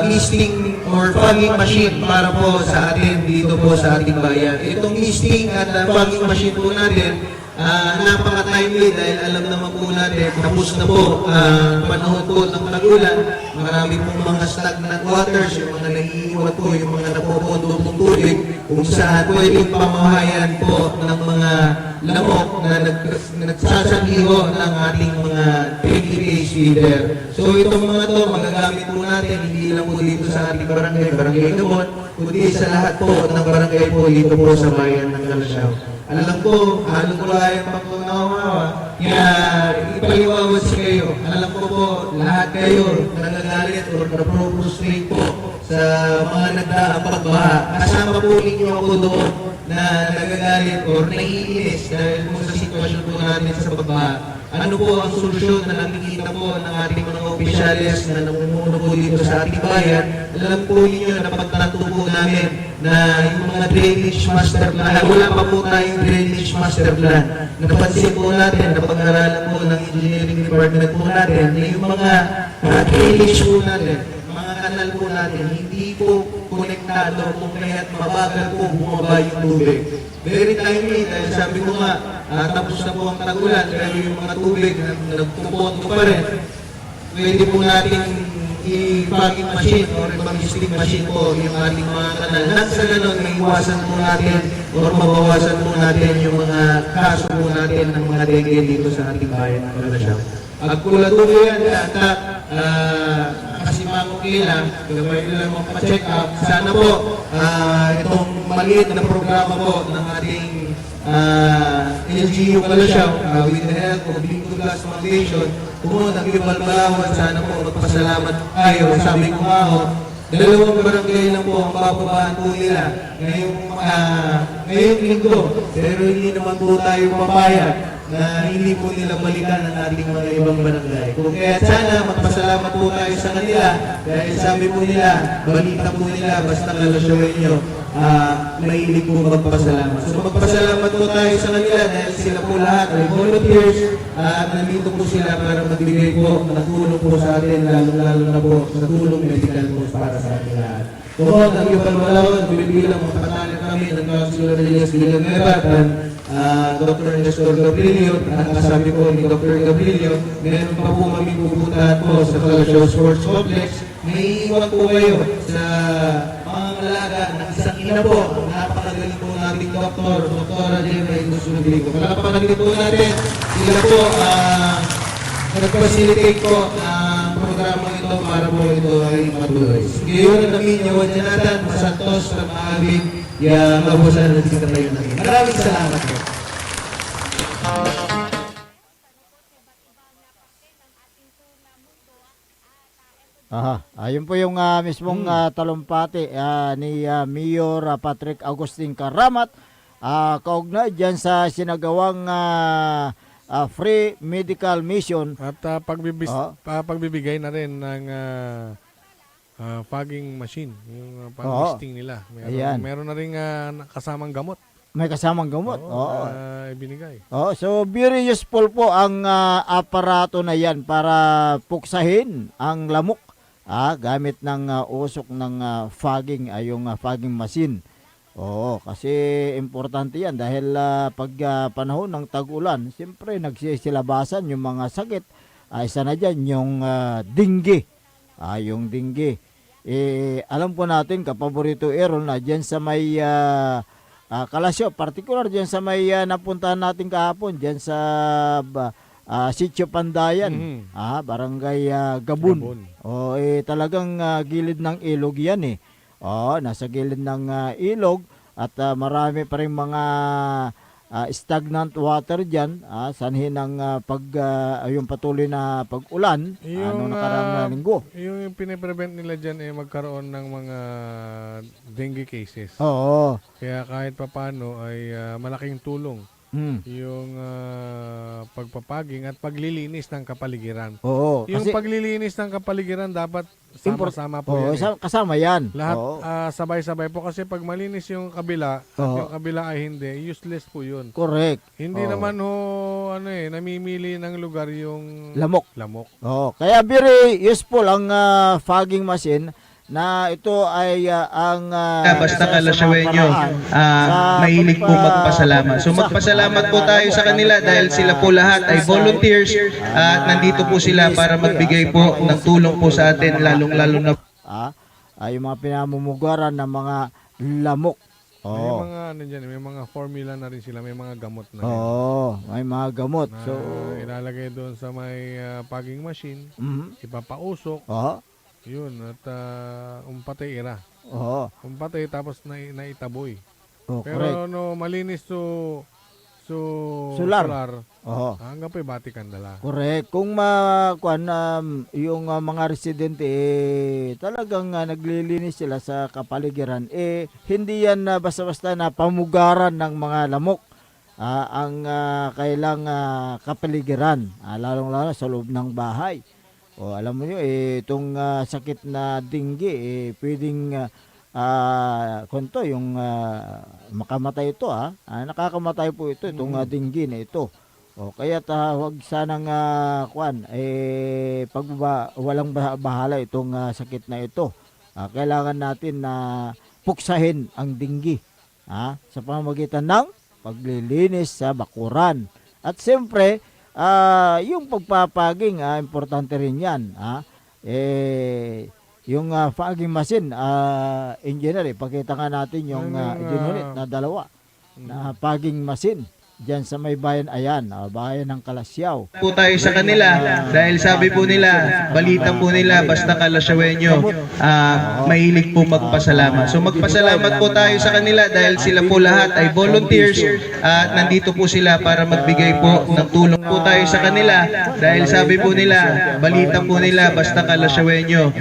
misting or fogging machine para po sa atin dito po sa ating bayan. Itong misting at fogging machine po natin, napaka-timely dahil alam naman po natin, tapos na po panahon po ng pag-ulan, marami pong mga stagnant waters, yung mga naiiwan po, yung mga napopondo pong tubig, kung saan pwedeng pamahayan po ng mga lamok na nagsasagiho ng ating mga daily feeder. So itong mga to, magagamit po natin, hindi lang po dito sa ating barangay Gamon, kundi sa lahat po ng barangay po dito po sa bayan ng Calasiao. Alam ko, halong kulayan pa po nawawa. Kaya ipaliwawad sa kayo. Alam ko po, lahat kayo nagagalit o naproprostrate po sa mga nagdaang pagbaha. Kasama po ninyo ako doon na nagagalit o naiinis dahil po sa sitwasyon po natin sa pagbaha. Ano po ang solusyon na nakikita po ng ating mga opisyalis na namumuno po dito sa ating bayan? Alam po ninyo na pagtanto po namin na yung mga drainage master plan, wala pa po tayong drainage master plan. Napansin po natin, napag-aralan po ng engineering department po natin na yung mga drainage po natin, mga kanal po natin, hindi po konektado kung kaya't mabagal po bumaba yung tubig. Very timely dahil sabi ko nga, tapos na po ang tag-ulan, pero yung mga tubig na nagpupunto pa rin, pwede po natin i-fogging machine o pag-misting machine po yung ating mga kanal. Nang sa ganun, maiwasan po natin o mabawasan po natin yung mga kaso po natin ng mga dengue dito sa ating bayan ng Calasiao. Agkulatuloy yan at kasi makukila, gabay nila magpa-check up. Sana po itong maliit na programa po ng ating LGU Calasiao with the help of Bigo Plus Foundation, pumunta ng Ibalbalawan, sana po magpasalamat tayo. Sabi ko nga ho, Dalawang barangay lang po ang bababaan po nila ngayong linggo. Pero hindi naman po tayo papayag na hindi po nila balikan ang ating mga ibang barangay. Kung kaya sana magpasalamat po tayo sa kanila dahil sabi po nila, balita po nila, basta kalasyawin nyo, mahilig po magpasalamat. So magpasalamat po tayo sa kanila dahil sila po lahat ay volunteers at nandito po sila para magbigay po ng tulong po sa atin, lalo na po sa tulong medical po para sa atin lahat. Kung ang iyong palwalawan, bibilang mga patala kami ng Councilor Elias Villanueva at Dr. Nestor Gabrielio, at kasabi ko ni Dr. Gabrielio, meron pa po kami pupuntahan po sa Kalasyaw Sports Complex. May iwan po kayo sa mga malaga ng isang ina po, ang napakagaling po nating doktor, Dr. Gemma Indusunodrigo. Palakpakan din po natin, sila po nag-facilitate po ang programa ito para po ito ay matuloy. Ngayon ang namin yung Janatan, Masantos, Ramahagin, yung mabusan na dito tayo namin. Maraming salamat po. Ayun po yung mismong talumpati ni Mayor Patrick Agustin Karamat, kaugnay dyan sa sinagawang free medical mission. At pagbibigay na rin ng fogging machine, yung pang-listing nila. Meron na rin kasamang gamot. May kasamang gamot. Ibinigay. So very useful po ang aparato na yan para puksahin ang lamok gamit ng usok ng fogging, yung fogging machine. Kasi importante yan dahil pag panahon ng tag-ulan, siyempre nagsisilabasan yung mga sakit. Isa na dyan yung dengue. Yung dengue. Alam po natin, kapaborito Errol, na dyan sa may Kalasyaw, particular dyan sa may napuntahan natin kahapon, dyan sa Sitio Pandayan, Barangay Gabun. Talagang gilid ng ilog yan nasa gilid ng ilog at marami pa rin mga stagnant water dyan, sanhin ng yung patuloy na pag-ulan noong nakarang linggo. Yung piniprevent nila dyan magkaroon ng mga dengue cases. Kaya kahit papano ay malaking tulong yung pagpapaging at paglilinis ng kapaligiran. Yung paglilinis ng kapaligiran dapat sama-sama po yan. Kasama yan. Lahat sabay-sabay po kasi pag malinis yung kabila at yung kabila ay hindi, useless po yun. Correct. Hindi naman namimili ng lugar yung lamok. Kaya very useful ang fogging machine na ito ay ang basta kalasyawin nyo, mahilig po magpasalamat. So magpasalamat po tayo sa kanila dahil sila po lahat ay volunteers at nandito po sila para magbigay po ng tulong po sa atin, lalong-lalo na yung mga pinamumugaran ng mga lamok. May mga formula na rin sila, may mga gamot na rin. May mga gamot. So ilalagay doon sa may fogging machine, ipapausok. Yun, at umpatay ira. Umpatay tapos naitaboy. Pero malinis solar. Hanggang pa batikan dala. Correct. Kung yung mga residente talagang naglilinis sila sa kapaligiran, hindi yan basta-basta na pamugaran ng mga lamok. Ang kailang kapaligiran, lalong-lalo sa loob ng bahay. Alam mo nyo, itong sakit na dengue, pwedeng yung makamatay ito, nakakamatay po ito, itong dengue na ito. Kaya huwag sanang walang bahala itong sakit na ito. Kailangan natin na puksahin ang dengue sa pamamagitan ng paglilinis sa bakuran. At siyempre, yung pagpapaging, importante rin yan. Yung fogging machine, engineer, pakita nga natin yung unit na dalawa na fogging machine. dyan sa may bayan, ayan, bayan ng Kalasyaw. po tayo sa kanila dahil sabi po nila, balita po nila, basta Kalasyawenyo, mahilig po magpasalamat. So magpasalamat po tayo sa kanila dahil sila po lahat ay volunteers at nandito po sila para magbigay po ng tulong po tayo sa kanila dahil sabi po nila, balita po nila, basta Kalasyawenyo,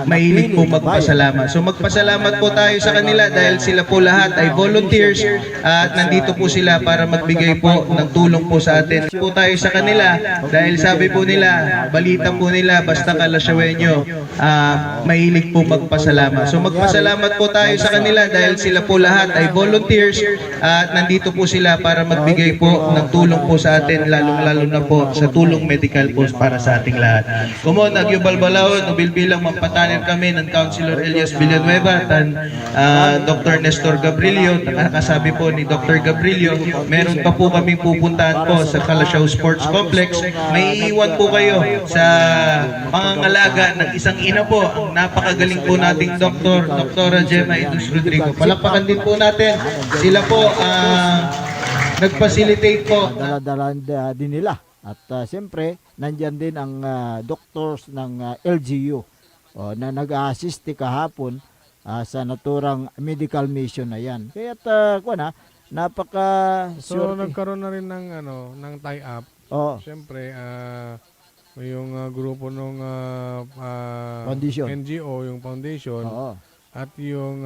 mahilig po magpasalamat. So magpasalamat po tayo sa kanila dahil sila po lahat ay volunteers at nandito po sila para magbigay po ng tulong po sa atin. Po tayo sa kanila dahil sabi po nila, balita po nila, basta Kalasyawenyo, mahilig po magpasalamat. So magpasalamat po tayo sa kanila dahil sila po lahat ay volunteers at nandito po sila para magbigay po ng tulong po sa atin, lalong-lalo na po sa tulong medical po para sa ating lahat. Kumo, nagyubalbalawon, ubilbilang mampatanin kami ng Councilor Elias Villanueva at Dr. Nestor Gabrilio. Nakasabi po ni Dr. Gabrilio, meron pa po kaming pupuntahan po sa Kalasyaw Sports Complex. May iiwan po kayo sa pangangalaga ng isang ina po, ang napakagaling po nating doktor, Dr. Gemma Idus Rodrigo. Palakpakan din po natin. Sila po nag-facilitate po. Dala-dala din nila. At siyempre, nandyan din ang doctors ng LGU na nag-assist kahapon sa naturang medical mission na yan. Kaya napaka So nagkaroon na rin ng tie-up. Siyempre, yung grupo ng Foundation. NGO, yung foundation, at yung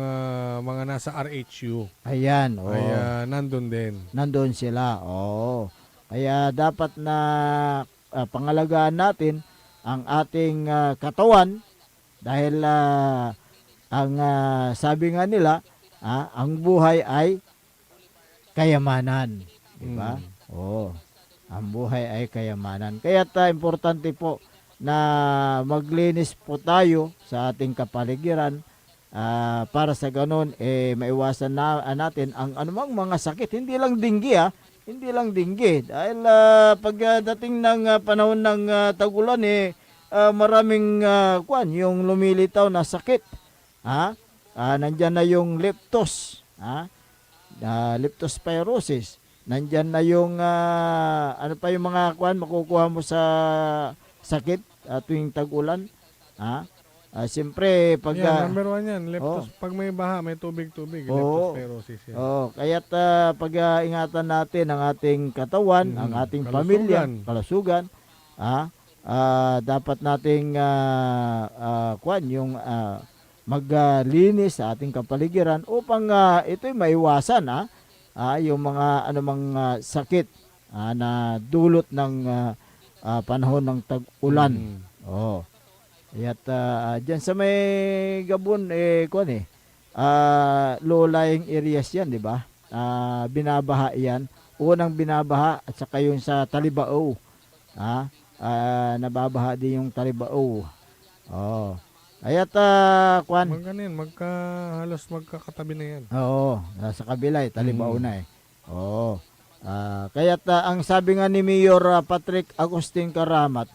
mga nasa RHU. Ayan. Ay nandun din. Nandun sila. Kaya dapat na pangalagaan natin ang ating katawan dahil ang sabi nga nila, ang buhay ay kayamanan. Diba? Ang buhay ay kayamanan. Kaya importante po na maglinis po tayo sa ating kapaligiran para sa ganun maiwasan natin ang anumang mga sakit. Hindi lang dinggi hindi lang dinggi. Dahil pagdating ng panahon ng tag-ulan maraming yung lumilitaw na sakit. Nandyan na yung leptospirosis. Nandyan na yung yung mga makukuha mo sa sakit tuwing tag-ulan. Siyempre pag number 1 yan, pag may baha, may tubig-tubig, leptospirosis yan. Kaya't ingatan natin ang ating katawan, ang ating pamilya, kalusugan. Dapat nating maglinis sa ating kapaligiran upang ito'y maiwasan yung mga anumang sakit na dulot ng panahon ng tag-ulan. At dyan sa may Gabon low-lying areas yan, di ba? Binabaha yan. Unang binabaha at saka yung sa Talibao. Nababaha din yung Talibao. Kaya't halos magkakatabi na yan. Sa kabila Talibao na kaya't ang sabi nga ni Mayor Patrick Agustin Karamat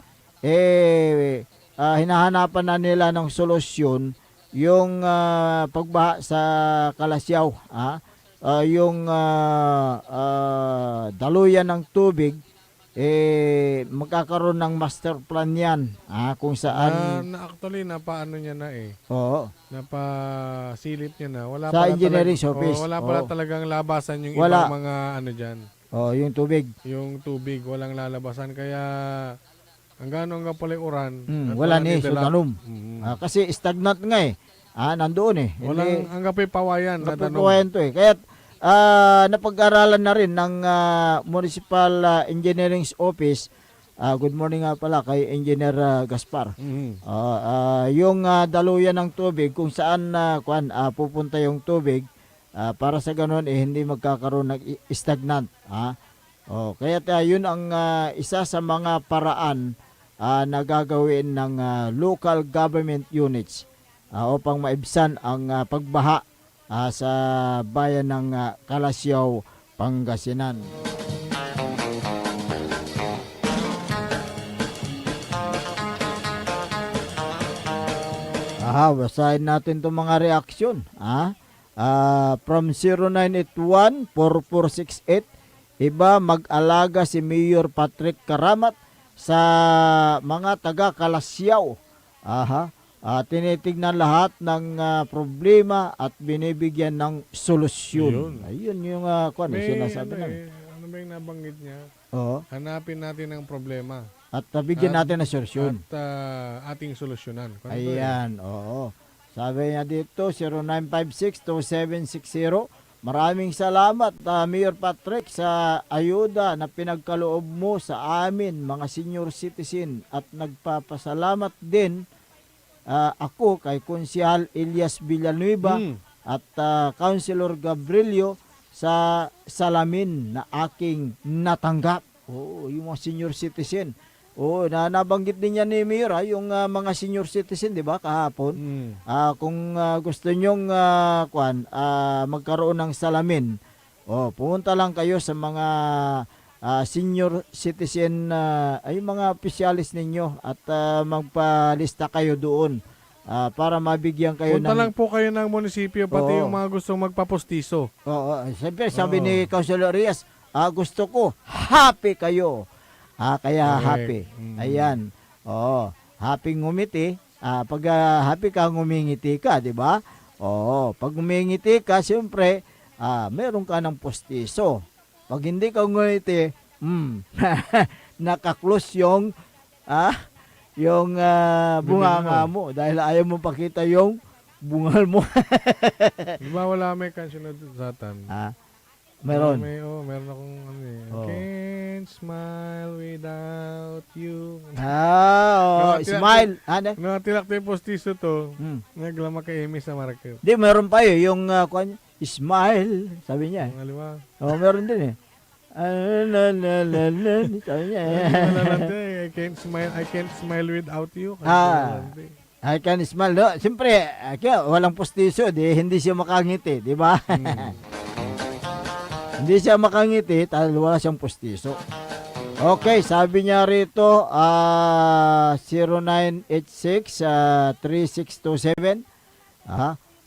hinahanapan na nila ng solusyon yung pagbaha sa Kalasyaw, yung daluyan ng tubig magkakaroon ng master plan yan kung saan actually napaano niya na napasilip niya na wala sa engineering office. Wala pala talagang labasan yung ibang mga dyan. Yung tubig walang lalabasan kaya hanggang pala uran wala ni Sudanum. Kasi stagnant nga nandoon walang hanggang pawayan na danom. Kaya napag-aralan na rin ng Municipal Engineering Office. Good morning nga pala kay Engineer Gaspar. Yung daluyan ng tubig kung saan pupunta yung tubig para sa ganun hindi magkakaroon ng stagnant. Kaya yun ang isa sa mga paraan na gagawin ng local government units upang maibsan ang pagbaha sa bayan ng Kalasyaw, Pangasinan. Basahin natin itong mga reaksyon. From 0981-4468 Iba mag-alaga si Mayor Patrick Karamat sa mga taga Kalasyaw. Tinitignan lahat ng problema at binibigyan ng solusyon. Ayun yung sinasabi namin. Ano ba yung nabanggit niya? Oo. Hanapin natin ang problema. At bigyan natin ng solusyon. At ating solusyonan. Ayan, oo. Sabi niya dito, 0956-2760. Maraming salamat, Mayor Patrick, sa ayuda na pinagkaloob mo sa amin, mga senior citizen. At nagpapasalamat din ako kay Konsyahal Elias Villanueva at Councilor Gabrielio sa salamin na aking natanggap. Oo, yung mga senior citizen. Oo, nabanggit din yan ni Mayor, yung mga senior citizen, di ba, kahapon. Kung gusto nyong magkaroon ng salamin, pumunta lang kayo sa mga senior citizen, ay mga opisyalis ninyo at magpalista kayo doon para mabigyan kayo Punta lang po kayo ng munisipyo, pati yung mga gustong magpapostiso. Oo, siyempre, sabi ni Councilor Rias, gusto ko, happy kayo. Kaya happy. Ayan. Happy ngumiti. Pag happy ka, ngumingiti ka, di ba? Pag ngumingiti ka, siyempre, meron ka ng postiso. Pag hindi ka ngumiti, nakaklose yung bunganga mo dahil ayaw mo pakita yung bungal mo. Di ba wala may kansyon na satan? Meron. Meron akong I can't smile without you. Smile. Tilak tayo postiso to. Naglama kay Amy sa market. Di, meron pa yung smile, sabi niya. Meron din eh. Sabi niya. I can't smile without you. I can smile. No? Siyempre, walang postiso, hindi siya makangiti, di ba? Hindi siya makangiti, dahil wala siyang postiso. Okay, sabi niya rito, 0986-3627.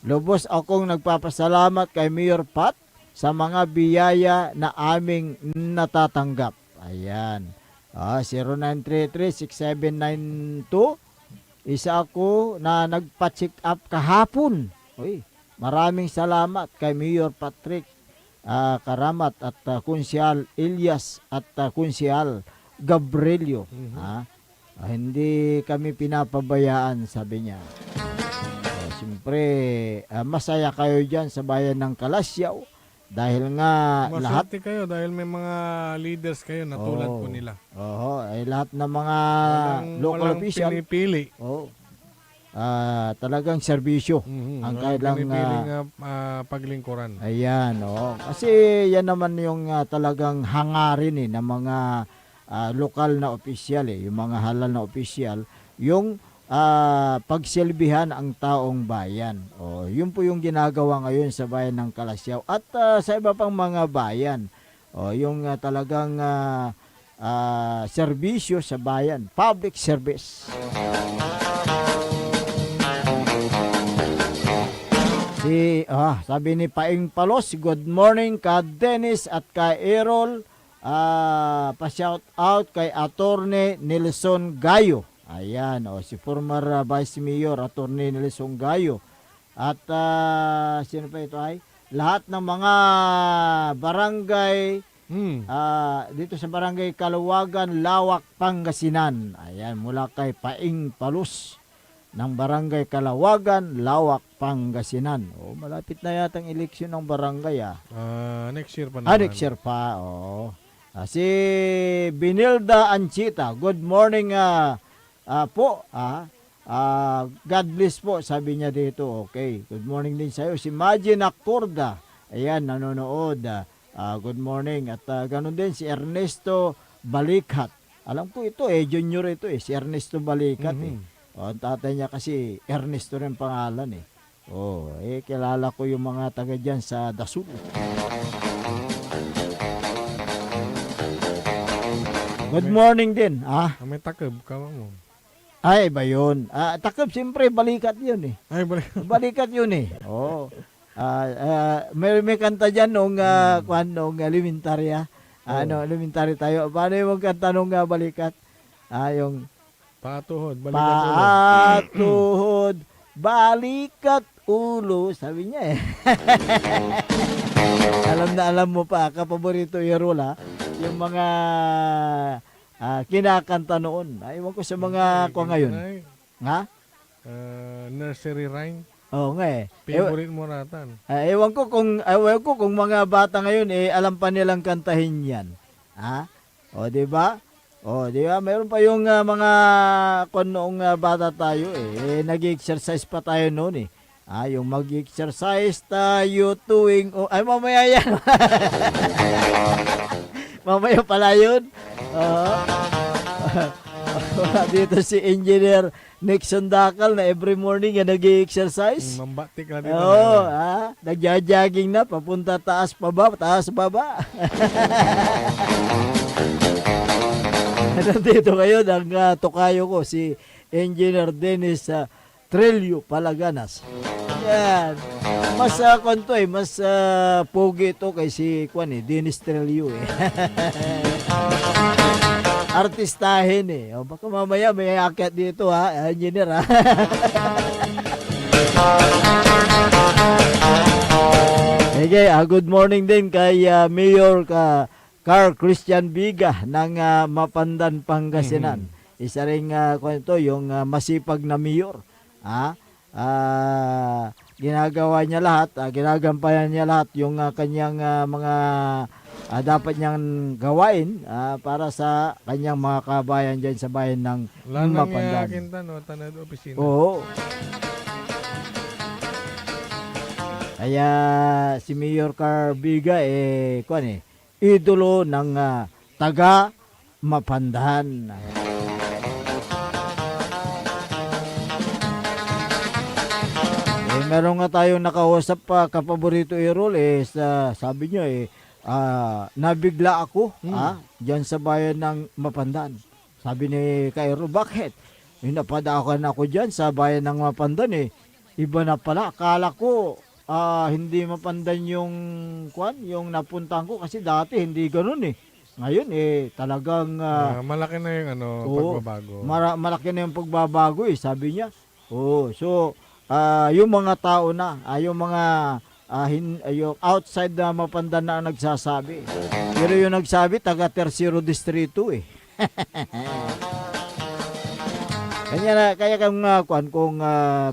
Lubos akong nagpapasalamat kay Mayor Pat sa mga biyaya na aming natatanggap. Ayan. 0933-6792. Isa ako na nagpa-check up kahapon. Maraming salamat kay Mayor Patrick Karamat at Konsyahal Elias at Konsyahal Gabrielio. Hindi kami pinapabayaan, sabi niya. Siyempre, masaya kayo dyan sa bayan ng Kalasyaw dahil nga lahat kayo dahil may mga leaders kayo na tulad po nila. Ay lahat ng mga local official pinipili. Talagang serbisyo ang kailang paglingkuran. Ayan, kasi yan naman yung talagang hangarin ng mga lokal na opisyal, yung mga halal na opisyal, yung pagsilbihan ang taong bayan. Yun po yung ginagawa ngayon sa bayan ng Kalasyaw at sa iba pang mga bayan. Yung talagang serbisyo sa bayan, public service. Sabi ni Paing Palos, good morning ka Dennis at ka Errol. Pa-shout out kay Attorney Nelson Gayo. Ayan, si former Vice Mayor Attorney Nelson Gayo. At sino pa ito ay? Lahat ng mga barangay dito sa barangay Kaluwagan, Lawak, Pangasinan. Ayan, mula kay Paing Palos ng barangay Kalawagan, Lawak, Pangasinan. Malapit na yata ang eleksyon ng barangay. Next year pa naman. Next year pa, si Binilda Anchita, good morning po. God bless po, sabi niya dito. Okay, good morning din sa'yo. Si Majin Acorda, ayan, nanonood. Good morning. At ganun din si Ernesto Balikat. Alam ko ito, junior ito si Ernesto Balikat. Ang tatay niya kasi Ernesto rin pangalan kilala ko yung mga taga dyan sa Dasul. Good morning din. May takab ka mo. Ay, ba yun? Takab, siyempre, Balikat yun Ay, Balikat yun may kanta dyan nung elementarya. elementary tayo. Paano yung magkatanong nga balikat? Yung Patuhod, balikat ulo. patuhod, balikat ulo. Sabi niya eh. alam mo pa, kapaborito Yerol, yung mga kinakanta noon. Ayaw ko sa mga kwa ngayon. Nga? Nursery rhyme. Oo nga eh. Favorite mo ratan. Ewan ko kung mga bata ngayon alam pa nilang kantahin 'yan. O di ba? Mayroon pa yung mga noong bata tayo nag-exercise pa tayo noon yung mag-exercise tayo tuwing mamaya yan. Mamaya pala yun. Dito si Engineer Nixon Dakal na every morning nag-exercise. Mambatik lang dito. Nagja-jogging na, papunta taas baba. Nandito kayo ang tokayo ko, si Engineer Dennis Trillo Palaganas. Yan. Mas mas pogi ito kay si Dennis Trillo artistahin baka mamaya may akyat dito engineer Okay, good morning din kay Mayor Carl Christian Biga ng Mapandan, Pangasinan. Isa ring yung masipag na mayor. Ginagawa niya lahat, ginagampanan niya lahat yung kanyang mga dapat niyang gawain para sa kanyang mga kabayan dyan sa bayan ng Mapandan. Tanad opisina. Oo. Kaya si Mayor Carbiga idolo ng taga Mapandan. Meron nga tayong nakausap pa kapaborito Errol sabi niya nabigla ako diyan sa bayan ng Mapandan. Sabi ni Kairo, bakit? Napadakan ako diyan sa bayan ng Mapandan iba na pala. Akala ko hindi Mapandan yung napuntahan ko kasi dati hindi ganoon Ngayon talagang malaki na yung pagbabago. Malaki na yung pagbabago sabi niya. So yung mga tao na, yung mga yung outside na Mapandan na nagsasabi. Pero yung nagsabi, taga Tercero Distrito Kaya kung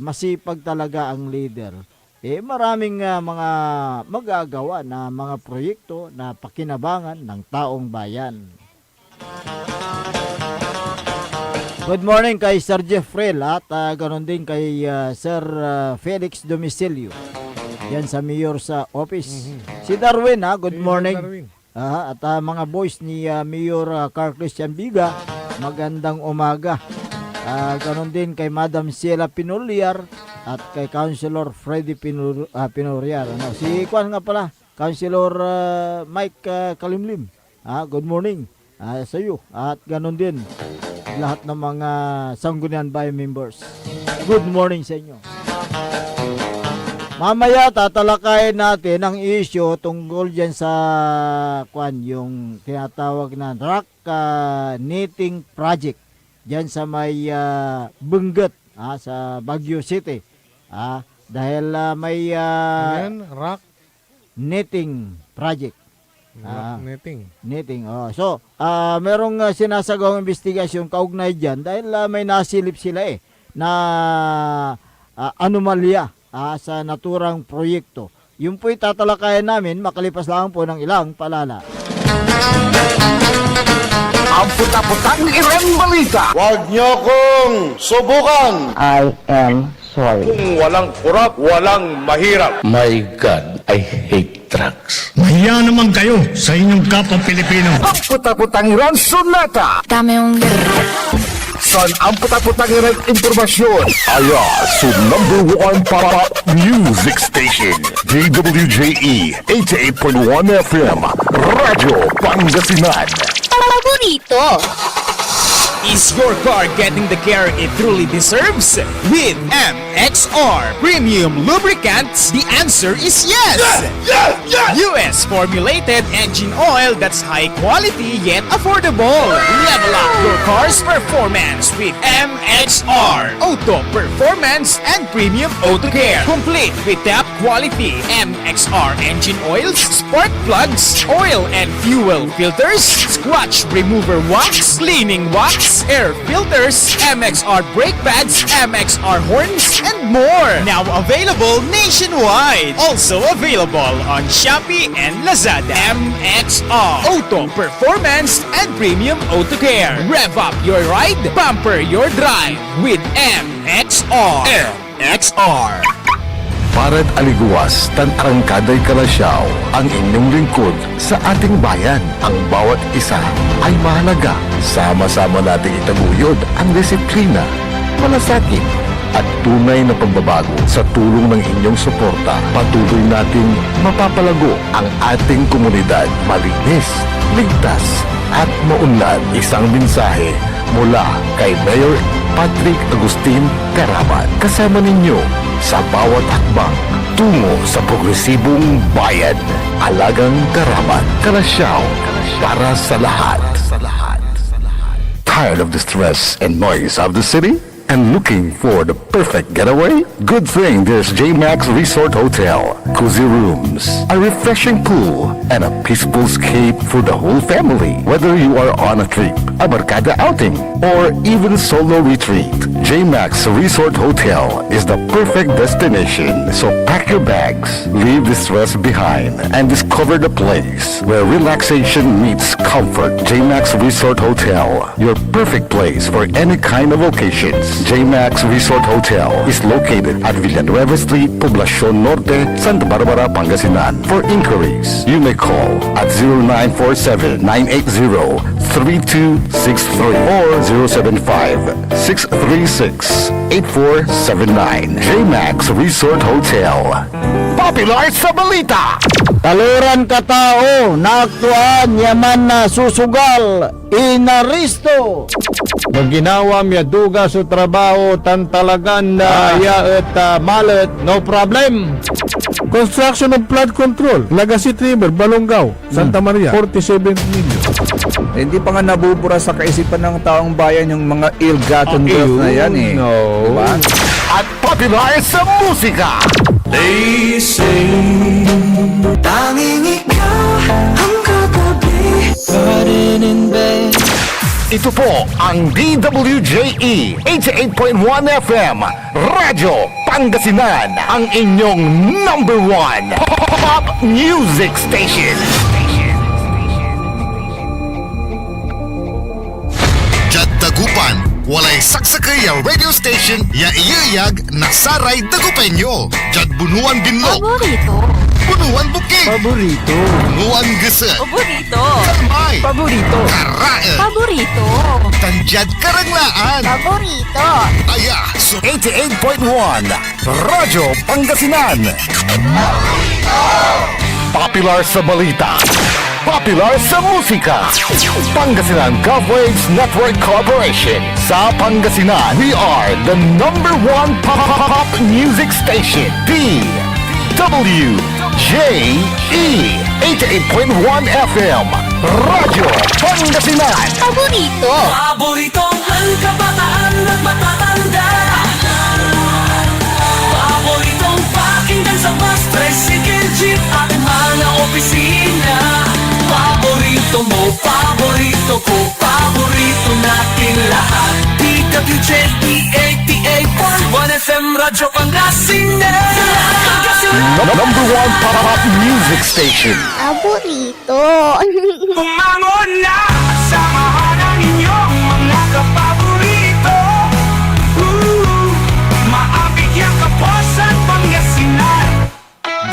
masipag talaga ang leader, maraming mga magagawa na mga proyekto na pakinabangan ng taong bayan. Good morning kay Sir Jeffrey at ganoon din kay Sir Felix Domicilio. Yan sa mayor sa office. Si Darwin good morning. At mga boys ni Mayor Carl Christian Biga, magandang umaga. Ganoon din kay Madam Sheila Pinoliar at kay Councilor Freddy Pinoriar. Si Kwan nga pala, Councilor Mike Kalimlim. Good morning sa iyo. At ganoon din lahat ng mga Sangguniang Bayan members. Good morning sa inyo. Mamaya tatalakayin natin ang issue tungkol dyan sa yung tinatawag na rock knitting project dyan sa may Benguet sa Baguio City. Dahil may rock knitting project. Knitting. So, merong sinasagawang investigasyon kaugnay dyan dahil may nasilip sila na anomalya sa naturang proyekto. Yung po'y tatalakayan namin makalipas lang po ng ilang palala. Ang puta-putang Iren Balita. Huwag niyo kong subukan. I am sorry. Kung walang kurap, walang mahirap. My God, I hate drugs. Mahiya naman kayo sa inyong kapwa Pilipino. Ang puta-putang Iren Sunata. Dame un San ang puta-putang Iren Impormasyon. Aya sa #1 pop music station. DWJE 88.1 FM. Radyo Pangasinan. Paborito. Is your car getting the care it truly deserves? With MXR Premium Lubricants, the answer is yes! Yes! Yes! US formulated engine oil that's high quality yet affordable. Level up your car's performance with MXR Auto Performance and Premium Auto Care. Complete with top quality MXR engine oils, spark plugs, oil and fuel filters, squatch remover wax, cleaning wax, air filters, MXR brake pads, MXR horns, and more. Now available nationwide. Also available on Shopee and Lazada. MXR Auto Performance and Premium Auto Care. Rev up your ride, bumper your drive with MXR. MXR. Parad aliguas, tan arangkaday kalasyaw, ang inyong lingkod sa ating bayan. Ang bawat isa ay mahalaga. Sama-sama nating itaguyod ang disiplina, malasakit, at tunay na pagbabago. Sa tulong ng inyong suporta, patuloy nating mapapalago ang ating komunidad. Malinis, ligtas, at maunlad. Isang mensahe mula kay Mayor Patrick Agustin Caraman. Kasama ninyo sa bawat hakbang tungo sa progresibong bayan. Alagang Caraman, Kalasyaw, para sa lahat. Tired of the stress and noise of the city? And looking for the perfect getaway? Good thing there's J-Max Resort Hotel. Cozy rooms, a refreshing pool, and a peaceful escape for the whole family. Whether you are on a trip, a barkada outing, or even solo retreat, J-Max Resort Hotel is the perfect destination. So pack your bags, leave the stress behind, and discover the place where relaxation meets comfort. J-Max Resort Hotel, your perfect place for any kind of occasions. J-Max Resort Hotel is located at Villanueva Street, Poblacion Norte, Santa Barbara, Pangasinan. For inquiries, you may call at 0947-980-3263 or 075-636-8479. J-Max Resort Hotel. Popular sa balita! Taluran katao, naaktuan, yaman na susugal, inaristo. Maginawa miya duga sa trabaho, tan talagan na at malet, no problem. Construction of flood control, Lagasit River, Balongaw, Santa Maria, 47 million. Hindi pa nga nabubura sa kaisipan ng taong bayan yung mga ill-gotten wealth na yan eh. No. Diba? At popular sa musika! They say tanging ikaw ang katabi pa rin in bed. Ito po ang DWJE 88.1 FM Radyo Pangasinan, ang inyong number one pop music station. Jad Dagupan, walay saksakay ya radio station ya iyayag na saray Dagupenyo. Jad Bunuan Binlog, Paborito. Bunuan Bukid, Paborito. Bunuan Gese, Paborito. Kalmay, Paborito. Karae, Paborito. Tanjad Karanglaan, Paborito. Aya, so 88.1 Radyo Pangasinan. Popular sa balita, popular sa musika. Pangasinan Govwaves Network Corporation. Sa Pangasinan, we are the number one pop music station. DWJE 88.1 FM Radyo Pangasinan. Paborito. Paboritong ang kabataan at matatanda. Paboritong pakinggan sa bus, tricycle, jeep at mga opisina. Paborito mo, paborito ko, paborito natin lahat. DWJE 88.1 FM Radyo Pangasinan. Number one pop music station. Paborito. Umangon na, samahan ang inyong mga kapaborito. Maabigyan ka po sa Pangasinan.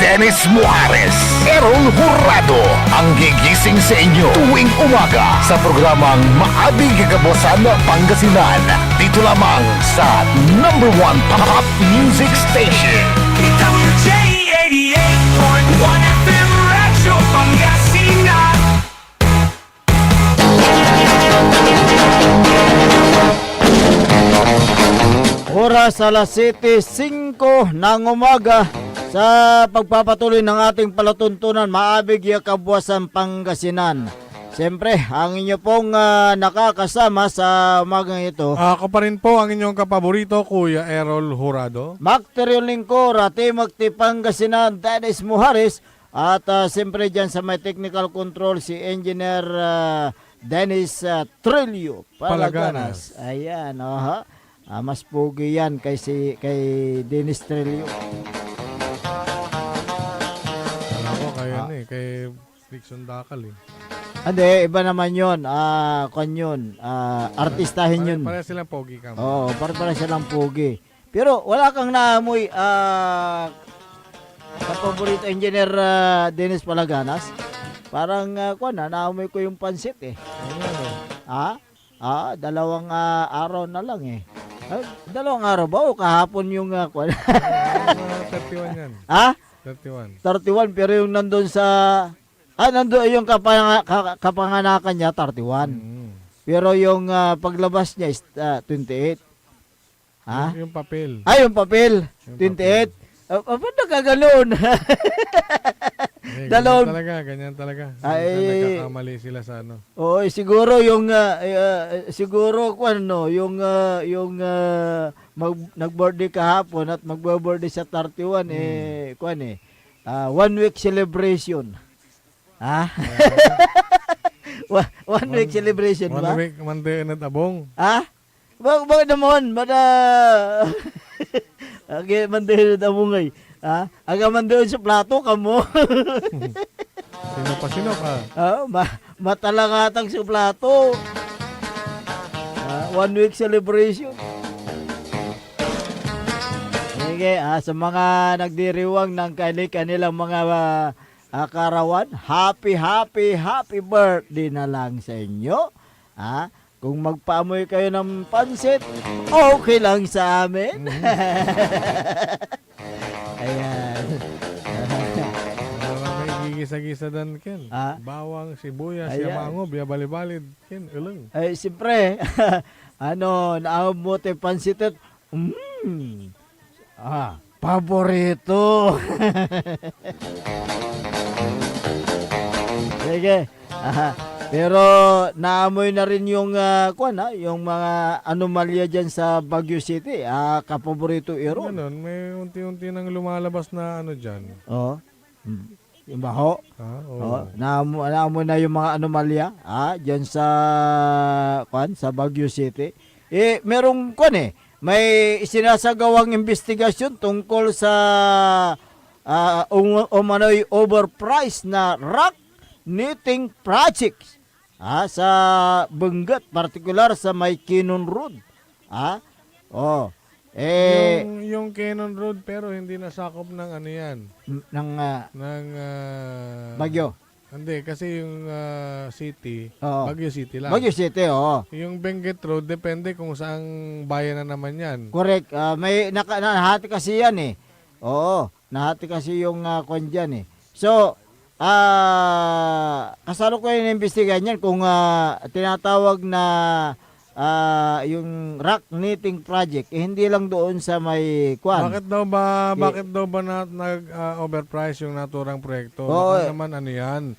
Dennis Muarez, Errol Hurado, ang gigising sa inyo tuwing umaga sa programang Maabig Kagabosan Pangasinan. Dito lamang sa number one pop music station. DWJE 88.1 FM Radyo Pangasinan. Oras alas 7:05 ng umaga Sa pagpapatuloy ng ating palatuntunan, maabig yung Kabuwasan Pangasinan. Siyempre, ang inyo pong nakakasama sa umagang ito. Ako pa rin po ang inyong kapaborito, Kuya Errol Jurado. Macterion Lingkor, Timothy Pangasinan, Dennis Muhares. At siyempre dyan sa may technical control si Engineer Dennis Trillo Palaganas. Ayan, mas pugi yan kay Dennis Trillo. Alam ko kay Dixon Dakal eh. Hindi, iba naman yun. Artistahin yun. Pare silang pogi ka. Oo, pare silang pogi. Pero wala kang naamoy kapaborito Engineer Dennis Palaganas. Parang naamoy ko yung pansit eh. Dalawang araw na lang eh. Dalawang araw ba o kahapon yung 31 yan. 31, pero yung nandun sa nandun yung kapanganakan niya 31. Pero yung paglabas niya is 28. Yung papel. Yung papel. 28. Ba't nakaganoon? Ganyan talaga. Ay, nagkakamali sila sa ano. Oo, siguro yung nag-birthday kahapon at magbo-birthday sa 31 1 week celebration. 1 week celebration ba? 1 week Monday na tabong. Bakit naman? Mandahin na mo ngay. Aga mandahin sa plato ka mo. Sino ka? Matalangatang sa plato. 1 week celebration. Sige, sa mga nagdiriwang ng kanilang mga karawan, happy birthday na lang sa inyo. Kung magpaamoy kayo ng pansit, okay lang sa amin. Ayan. May gigisa-gisa dan Ken. Bawang, sibuyas, yamango, biyabalibalid. Ken, ulang. Ay, siyempre, naamote pansit at, paborito. Sige. Pero naamoy na rin yung yung mga anomalya diyan sa Baguio City. Kapaborito Ero. Ganun, may unti-unti nang lumalabas na diyan. Yung baho. Naamoy na yung mga anomalya diyan sa sa Baguio City. Merong may isinasagawang investigasyon tungkol sa umano'y overpriced na rock knitting projects sa Benguet, particular sa may Kinon Road. Yung Kinon Road pero hindi nasakop ng yan. Ng Baguio. Hindi, kasi yung city, Baguio City lang. Baguio City, Yung Benguet Road, depende kung saang bayan na naman yan. Correct. May nahati kasi yan eh. Nahati kasi yung kwan dyan eh. So, kasalo ko yung investigan yan kung tinatawag na yung rock knitting project, hindi lang doon sa may kwan. Bakit daw ba nag-overprice yung naturang proyekto? Baka naman yan?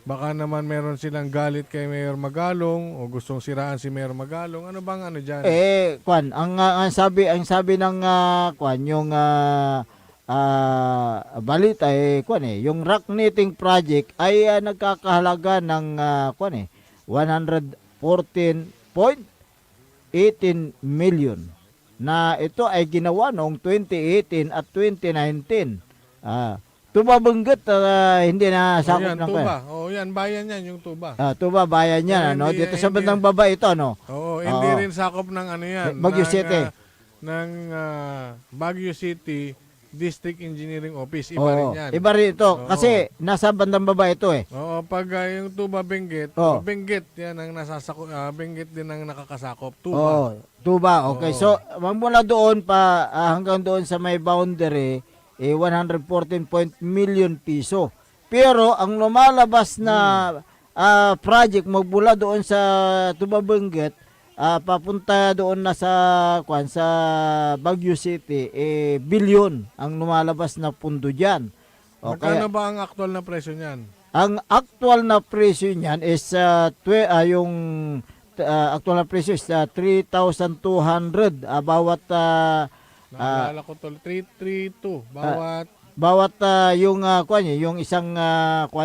Baka naman meron silang galit kay Mayor Magalong o gustong siraan si Mayor Magalong. Ano bang dyan? Kwan, ang sabi ng kwan, yung balita yung rock knitting project ay nagkakahalaga ng 114.18 million na ito ay ginawa noong 2018 at 2019. Tuba Benguet, hindi na sakop ng Tuba. Yan bayan yan, yung Tuba. Tuba bayan yan, dito sa bandang baba ito, hindi rin sakop ng yan. Baguio City. Ng Baguio City District Engineering Office. Iba rin yan. Iba rin ito. Kasi nasa bandang baba ito eh. Pag yung Tuba Benguet, Benguet yan ang nasasakop. Benguet din ang nakakasakop. Tuba. Tuba. Okay. So, mula doon pa hanggang doon sa may boundary, 114 million piso. Pero ang lumalabas na project magmula doon sa Tuba Benguet papunta doon na sa Baguio City, bilyon ang lumalabas na pundo diyan. Magkano ba ang actual na presyo niyan? Ang actual na presyo niyan is yung actual na presyo is 3,200 bawat Naalala ko tol, 332 bawat yung yung isang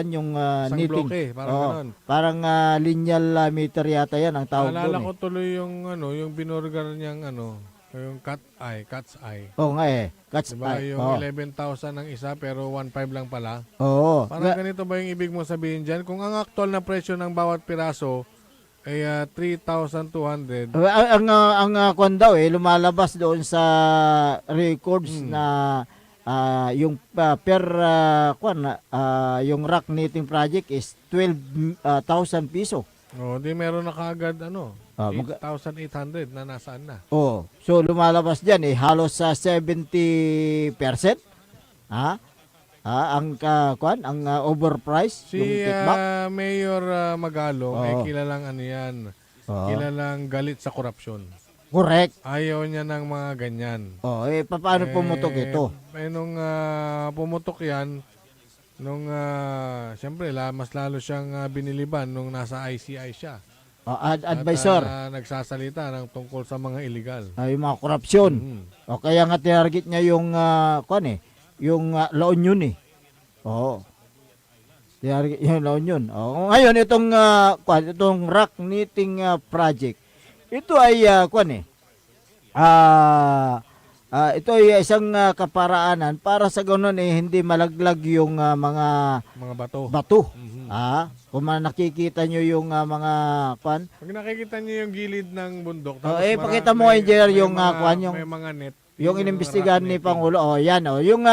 yung isang knitting. bloke, parang ganun. Parang lineal meter yata yan ang tawag Naalala doon. ko tuloy yung binorgar niyang yung cat's eye. Oo nga Cat's Diba eye. yung Oo. 11,000 ang isa pero 1,500 lang pala? Oo. Parang ganito ba yung ibig mo sabihin dyan? Kung ang actual na presyo ng bawat piraso ay 3,200. Ang kwan daw lumalabas doon sa records na yung per yung rock knitting project is 12,000 piso. Di meron na kaagad 8,800 na nasaan na. So lumalabas diyan halos sa 70%. Ang ang overprice Si yung kickback. Mayor Magalong kilalang yan. Kilalang galit sa korupsyon. Correct. Ayaw niya ng mga ganyan. Paano pumutok ito? Nung pumutok yan, siyempre mas lalo siyang biniliban nung nasa ICI siya. Advisor. At nagsasalita ng tungkol sa mga illegal. Yung mga korupsyon. Kaya nga tinarget niya yung yung La Union Tinarget yung La Union. Ngayon itong rock knitting project. Ito ay ito ay isang kaparaanan para sa ganoon hindi malaglag yung mga bato. Kung nakikita nyo yung mga Pag nakikita nyo yung gilid ng bundok, pakita mo engineer yung may mga net. Yung inimbestigahan ni Pangulo. Yan yung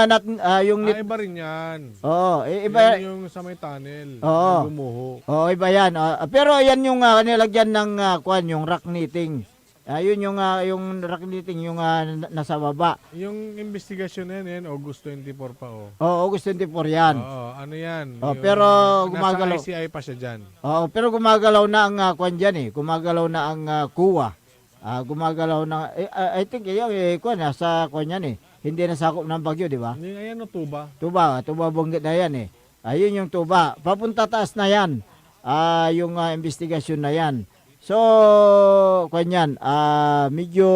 yung iba rin yan. Iba yan yung sa may tunnel. Gumuho. Iba yan. Pero yan yung nilagyan ng yung rock knitting. Yun yung rock knitting yung nasa baba. Yung investigasyon na yan, August 24 pa August 24 yan. Ano yan? Pero gumagalaw. Nasa ICI pa siya dyan. Pero gumagalaw na ang dyan Gumagalaw na ang kuwa. Gumagalaw na I think nasa yan Hindi nasakop ng bagyo, di ba? Hindi ayan tuba. Tuba Benguet na yan Ayun yung tuba. Papunta taas na yan. Yung investigasyon na yan. So, medyo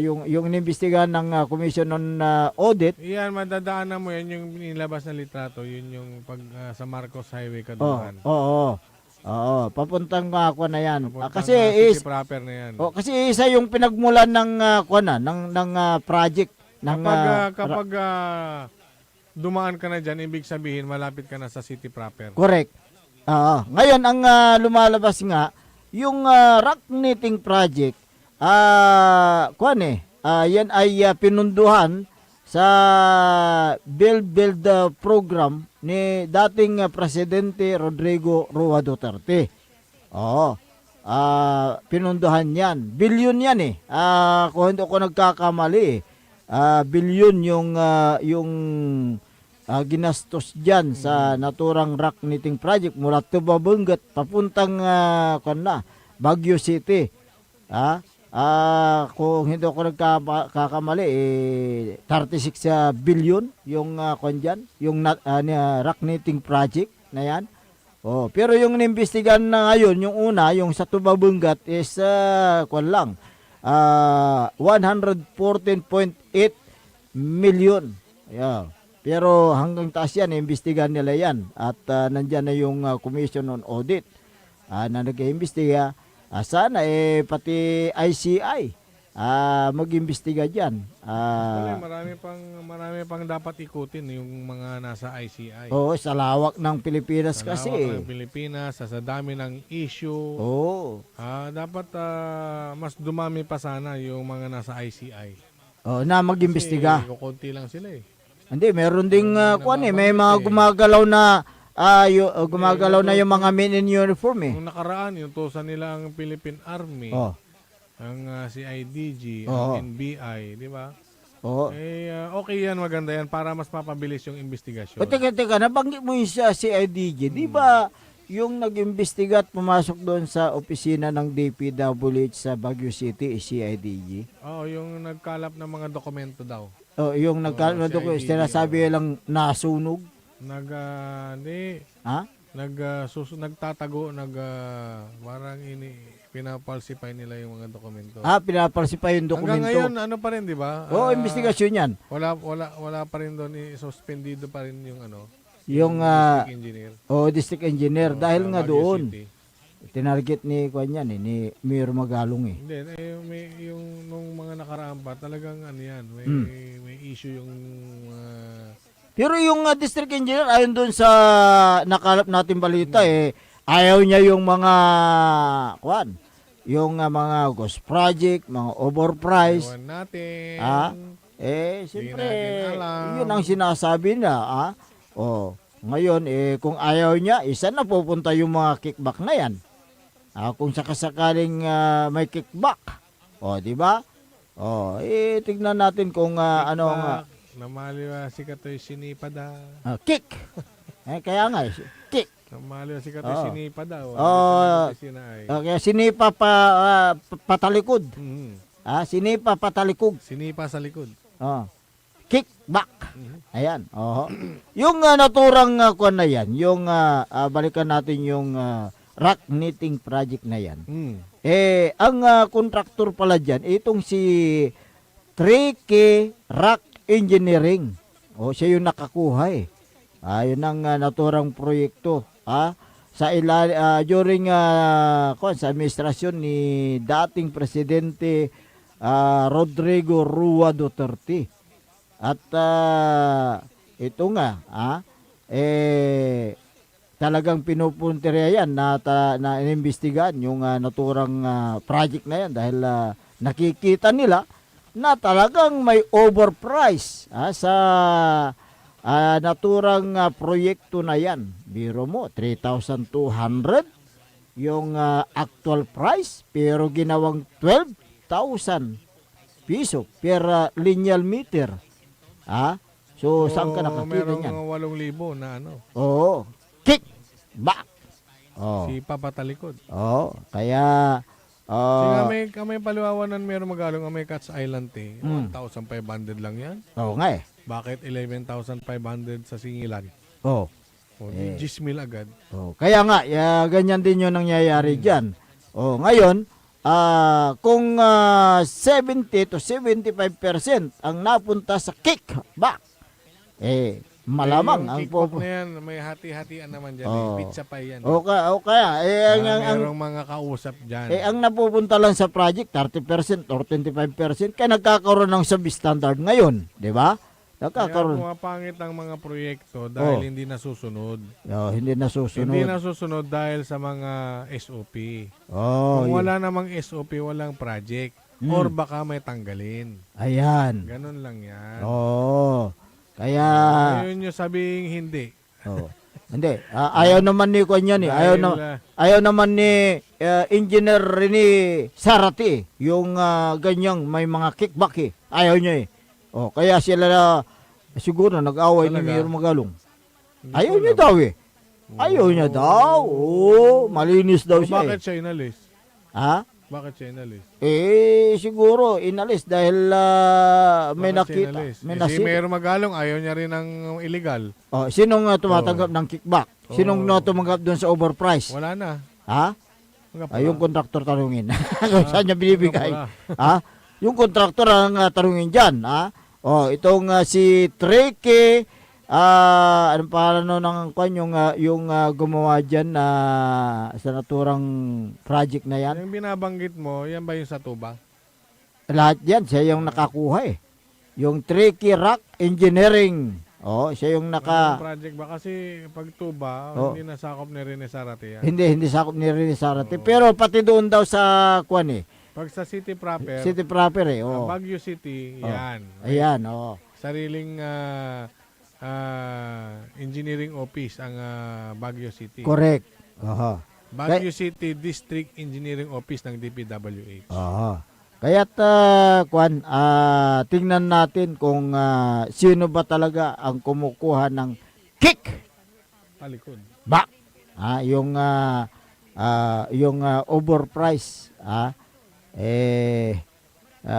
yung inimbestigahan ng Commission on Audit. Iyan, madadaanan mo yan yung nilabas na litrato, yun yung pag sa Marcos Highway Kadungan. Papuntang na yan. Kasi city proper na yan. Kasi isa yung pinagmulan ng ng project ng kapag dumaan ka na diyan, ibig sabihin malapit ka na sa city proper. Correct. Ngayon ang lumalabas nga yung rock knitting project yan ay pinunduhan sa Build program ni dating Presidente Rodrigo Roa Duterte. Pinunduhan yan. Bilyon yan kung hindi ako nagkakamali bilyon yung ginastos dyan sa naturang rock knitting project mula Tuba Benguet papuntang Baguio City. Kung hindi ako nagkakamali 36 billion yung yung rock knitting project na yan. Pero yung inimbestigahan na ngayon, yung una, yung sa Tuba Benguet is 114.8 million. Pero hanggang taas yan, imbestigahan nila yan. At nandyan na yung Commission on Audit na nag-iimbestiga. Sana pati ICI mag-imbestiga dyan. Marami pang dapat ikutin yung mga nasa ICI. Sa lawak ng Pilipinas kasi. Sa lawak ng Pilipinas, sa dami ng issue. Dapat mas dumami pa sana yung mga nasa ICI. Na mag-imbestiga. Kasi kukunti lang sila Hindi, meron ding may mga gumagalaw na gumagalaw na yung mga men in uniform Nung nakaraan, yung tusan nila ang Philippine Army, ang CIDG, ang NBI, di ba? Okay yan, maganda yan para mas mapabilis yung investigasyon. Teka, nabanggit mo yung CIDG. Di ba yung nag-imbestiga at pumasok doon sa opisina ng DPWH sa Baguio City, CIDG. Oo, yung nagkalap ng mga dokumento daw. Oh, yung CIDG, sinasabi lang nasunog. Hindi. Ha? Nagtatago, parang pinapalsify nila yung mga dokumento. Pinapalsify yung dokumento. Hanggang ngayon, ano pa rin, di ba? Oo, investigasyon yan. Wala pa rin doon, suspendido pa rin yung Yung district engineer. District engineer. Dahil nga Baguio doon, City. tinarget ni ni Mayor Magalong eh. Hindi, yung nung mga nakaraan pa, talagang may issue yung Pero yung district engineer, ayon doon sa nakalap natin balita ayaw niya yung mga mga ghost project, mga overprice. Ewan natin. Siyempre, natin alam. yun ang sinasabi na. Ngayon, kung ayaw niya, isa na pupunta yung mga kickback na yan. Kung sakasakaling may kickback. Di ba? Tignan natin kung ano nga. Namaliwa si Katoy Sinipad. Kick. Kaya nga, kick. Namaliwa si Katoy Sinipad. Kaya sinipa patalikod. Sinipa patalikod. Sinipa sa likod. Kick back. Ayan. Yung naturang kuan na yan, yung balikan natin yung rock knitting project na yan. Ang kontraktor pala dyan, itong si 3K Rock Engineering. Siya yung nakakuha yun ang naturang proyekto. Sa during sa administrasyon ni dating presidente Rodrigo Rua Duterte. At ito nga, talagang pinupuntirya yan na inimbestigahan yung naturang project na yan dahil nakikita nila na talagang may overprice sa naturang proyekto na yan. Biro mo, 3,200 yung actual price pero ginawang 12,000 piso per lineal meter. So, saan ka nakakita niyan? Merong 8,000 na kick back. Sipa patalikod. Kaya kami paliwawanan meron Magalong may Cats Island 1,500 lang yan. Nga Bakit 11,500 sa Singilan? 10,000 agad. Kaya nga, ganyan din yung nangyayari dyan. Ngayon, kung 70 to 75% ang napunta sa kickback, malamang ang kickback na yan, may hati-hatian naman dyan. Pizza pa yan. Kaya, merong mga kausap dyan. ang napupunta lang sa project, 30% or 25%, kaya nagkakaroon ng sub-standard ngayon. Di ba? Kaya pumapangit ang mga proyekto dahil hindi nasusunod. Hindi nasusunod. Hindi nasusunod dahil sa mga SOP. Kung wala namang SOP, walang project. Or baka may tanggalin. Ayan. Ganun lang yan. Kaya... Ayun yung sabing hindi. Hindi. Ayaw naman ni Kanyan ayaw naman ni Engineer Rene Sarati yung ganyang may mga kickback Ayaw niya kaya sila siguro nag-away ni Mayor Magalong. Ayaw niya daw Ayaw niya daw. Malinis daw siya. Bakit siya inalis? Bakit siya inalis? Siguro inalis dahil may nakita. Si Mayor Magalong ayaw niya rin ng illegal. Sinong tumatanggap ng kickback? Sinong tumanggap doon sa overprice? Wala na. Yung kontraktor tanungin. Saan niya binibigay? Yung kontraktor ang tanungin dyan. Itong si Treke, anong pangalan ng yung gumawa dyan sa naturang project na yan? Yung binabanggit mo, yan ba yung sa tuba? Lahat yan, siya yung nakakuha Yung Treke Rock Engineering. Siya yung project ba? Kasi pag tuba, hindi nasakop ni Rene Sarate yan. Hindi sakop ni Rene Sarate. Pero pati doon daw sa pag sa city proper, Baguio City, yan. Ayan, Sariling engineering office ang Baguio City. Correct. Baguio City District Engineering Office ng DPWH. Kaya't tingnan natin kung sino ba talaga ang kumukuha ng kick Palikod. back. Yung overprice,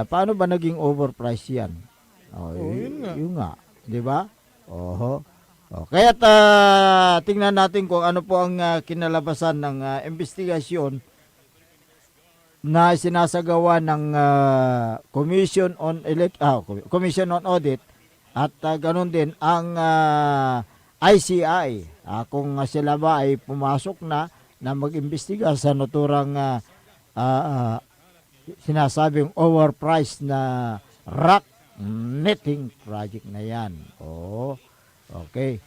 paano ba naging overprice yan? Yun nga, di ba? Oho. Kaya tingnan natin kung ano po ang kinalabasan ng investigasyon na sinasagawa ng Commission on Audit at ganun din ang ICI kung sila ba ay pumasok na mag-imbestiga sa naturang sinasabing overpriced na rock netting project na yan. Okay.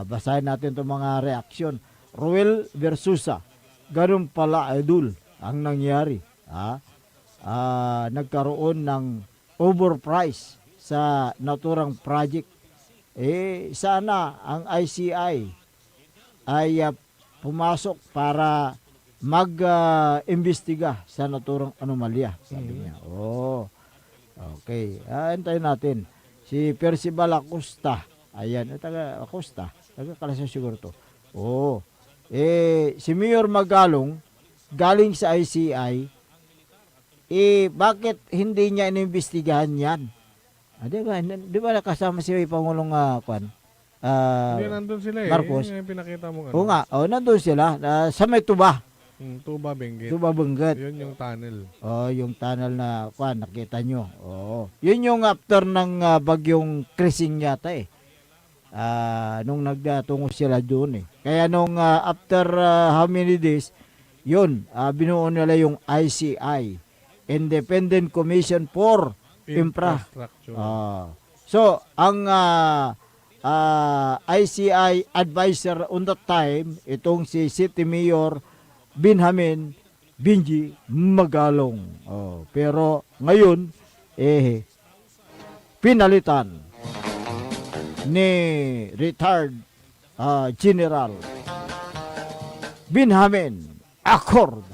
Basahin natin itong mga reaksyon. Ruel Versusa, ganun pala idol ang nangyari. Nagkaroon ng overprice sa naturang project. Sana ang ICI ay pumasok para mag-imbestiga sa naturang anomalya, sabi niya. Okay. Antayin natin. Si Percival Acosta. Ayan, taga Acosta. Taga Kalasyaw siguro to. Si Mayor Magalong, galing sa ICI, bakit hindi niya inimbestigahan yan? Di ba nakasama si Pangulong Hindi, nandun sila Marcos? Yung pinakita mo. Oo nga, nandun sila. Sa may tuba. Tuba Benguet. Tuba Benguet. Yun yung tunnel. Yung tunnel na nakita nyo. Yun yung after ng bagyong Krising yata nung nagtungo sila doon Kaya nung after how many days, yun, binuo nila yung ICI, Independent Commission for Infrastructure. So, ang ICI advisor on that time, itong si City Mayor Benjamin Benji Magalong. Pero ngayon, pinalitan ni retired General Benjamin Accord.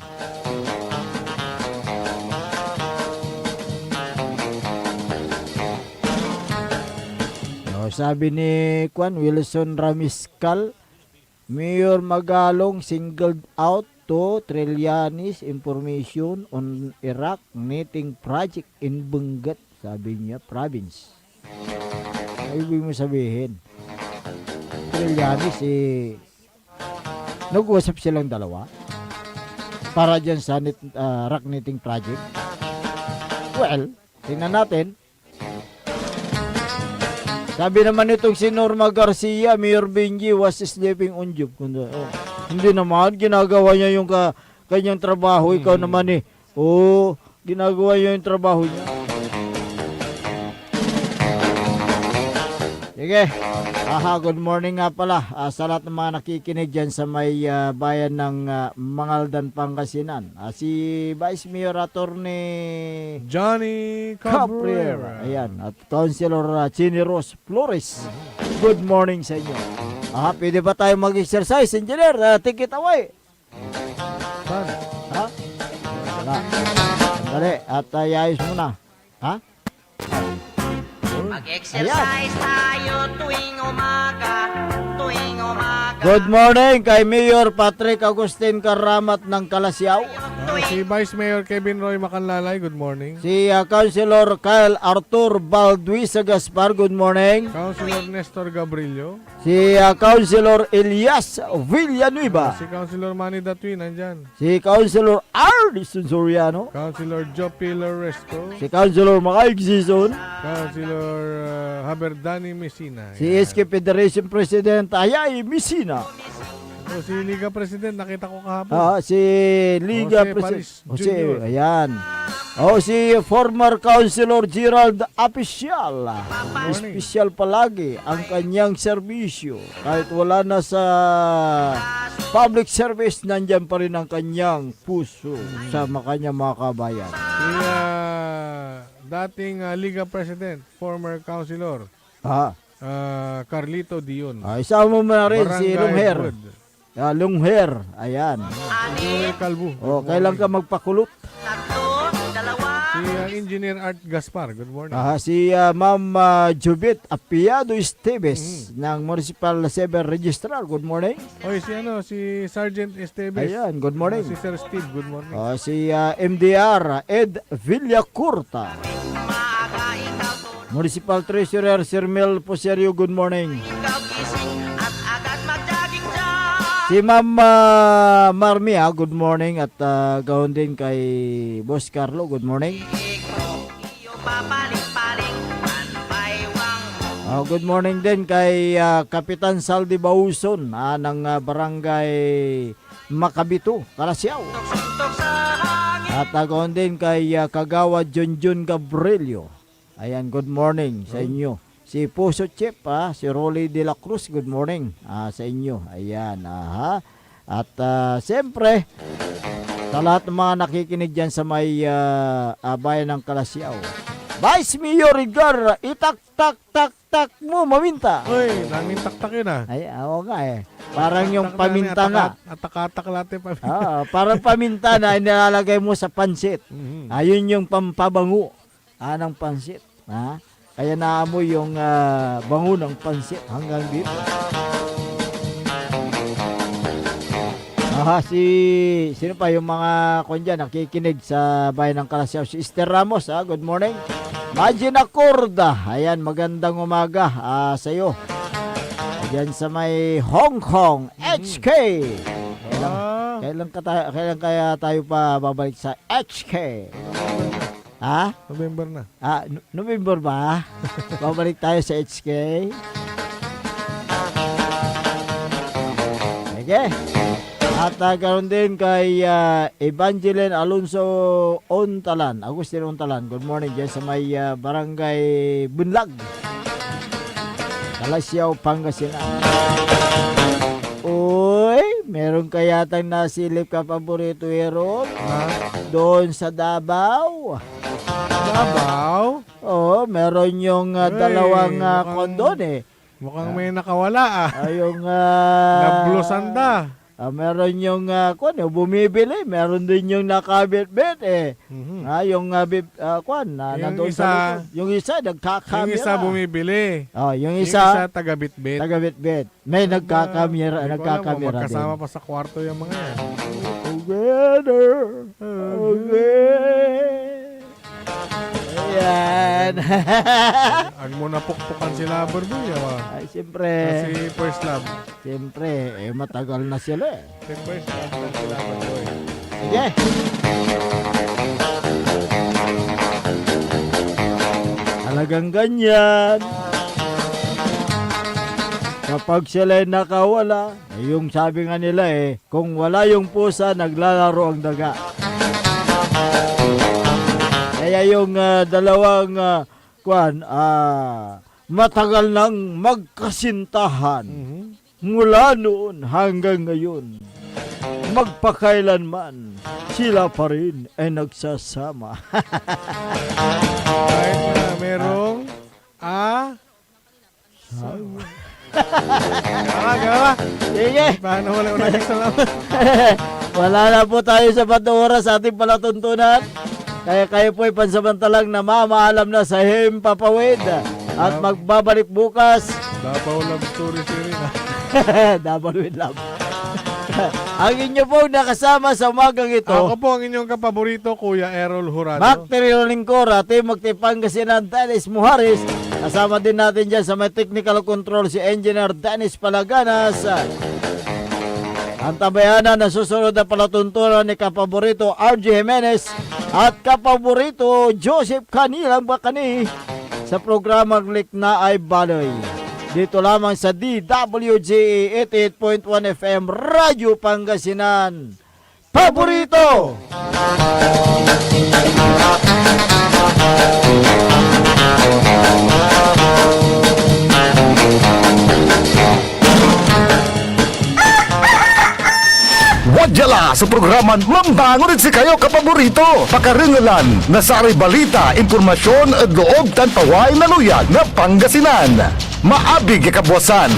Sabi ni Wilson Ramiscal, Mayor Magalong singled out to Trillanes information on Iraq netting project in Benguet, sabi niya, province. Ay, ibig mo sabihin, Trillanes, nag-uusap silang dalawa para dyan sa rock netting project. Well, tingnan natin. Sabi naman itong si Norma Garcia, Mayor Benji was sleeping on job. Hindi naman, ginagawa niya yung kanyang trabaho. Ikaw naman ginagawa niya yung trabaho niya. Sige. Good morning nga pala sa lahat ng mga nakikinig dyan sa may bayan ng Mangaldan, Pangasinan. Si Vice Mayor Attorney Johnny Cabrera. Ayan. At Councilor Chini Rose Flores. Good morning sa inyo. Pwede ba tayo mag-exercise, Engineer? Take it away. Saan? Wala. Dali. At ayos muna. Mag-exercise tayo tuwing umaga. Good morning kay Mayor Patrick Agustin Karamat ng Kalasyaw. Si Vice Mayor Kevin Roy Macanlalay, good morning. Si Councilor Kyle Arthur Balduisa Gaspar, good morning. Councilor Nestor Gabrillo. Si Councilor Elias Villanueva. Si Councilor Manny Datwi, nandyan. Si Councilor Ardison Soriano. Councilor Joe Pilar Resco. Si Councilor Mike Zizon. Councilor Haberdani Messina. Si SK Federation President Ayay Messina. Si Liga President, nakita ko kahapon. Si Liga President. Ayan. Si former Councilor Gerald Apicial. Special palagi ang kanyang serbisyo. Kahit wala na sa public service, nandyan pa rin ang kanyang puso sa kanyang mga kabayan. Dating Liga President, former Councilor Carlito Dion. Isama mo na rin si Lungher. Lungher, ayan. Kalbo. Kailan ka magpakulot? 3, 2, Si Engineer Art Gaspar, good morning. Si Ma'am Jubit Apiado Esteves ng Municipal 7 Registrar. Good morning. Oy, si Sergeant Esteves. Ayan, good morning. Si Sir Steve, good morning. Si MDR Ed Villacurta. Municipal Treasurer Sir Mel Poserio, good morning. Si Ma'am Marmia, good morning. At gawin din kay Boss Carlo, good morning. Good morning din kay Kapitan Saldi Bauson ng Barangay Makabito, Calasiao. At gawin din kay Kagawa Junjun Gabrielio. Ayan, good morning sa inyo. Si Puso Chip, si Rolly de la Cruz, good morning sa inyo. Ayan, At siyempre, sa lahat ng mga nakikinig dyan sa may bayan ng Calasiao. Vice Mayor Edgar, itak-tak-tak-tak mo, maminta. Uy, daming taktak yun Ay, oo nga Parang yung paminta nga. Atak-atak lahat yung paminta. Parang paminta na inilalagay mo sa pansit. Ayun yung pampabango ng pansit. Kaya naamoy yung bango ng pansit hanggang dito. Sino pa yung mga dyan nakikinig sa bayan ng Calasiao? Si Esther Ramos, good morning. Magina Corda, ayan, magandang umaga sa iyo. Diyan sa may Hong Kong, HK. Kailan kaya tayo pa babalik sa HK? November na. November ba? Babalik tayo sa HK. Okay. At ganoon din kay Evangeline Alonso Ontalan, Agustin Ontalan. Good morning dyan sa may Barangay Bunlag, Calasiao, Pangasinan. Uy, meron kaya tang nasilip ka paborito, Errol? Doon sa Davao. Davao? Oo, meron yung dalawang kondon Mukhang may nakawala yung nablusanda. Meron yung bumibili, meron din yung nakabit-bit yung nandun sa likod. Yung isa nagkakamera. Yung isa bumibili. Yung isa taga-bit-bit. Taga-bit-bit. May nagkakamera. Magkasama pa sa kwarto yung mga yan. Together. Ayan. Ang mo napukpukan sila, Barboy. Ay, siyempre. Kasi first love. Siyempre, matagal na sila Si first love na sila, Barboy. Sige. Talagang ganyan. Kapag sila nakawala, yung sabi nga nila kung wala yung pusa, naglalaro ang daga. Kaya yung dalawang matagal nang magkasintahan mula noon hanggang ngayon, magpakailanman sila pa rin ay nagsasama. Kahit na merong Gawa. Sige. Paano wala salamat? Wala na po tayo sa oras sa ating palatuntunan. Kaya kayo po'y pansamantalang namamaalam na sa Himpapawid at magbabalik bukas. Davao Love Story series Davao with Love. Ang inyo po nakasama sa umagang ito. Ako po ang inyong kapaborito, Kuya Errol Jurado. Bacterial Lingkora, Timog Pangasinan, Dennis Muharis. Kasama din natin dyan sa may technical control si Engineer Dennis Palaganas. Ang tabayanan na susunod na palatuntunan ni kapaborito RJ Jimenez at kapaborito Joseph Kanilang Bakani sa programang Likna ay Baloy. Dito lamang sa DWG 88.1 FM Radyo Pangasinan. Paborito! Wadyala sa programan Mambangon si kayo kapaborito. Pakaringalan, nasari balita, impormasyon at loob tan paway na luyag na Pangasinan. Maabig kabwasan,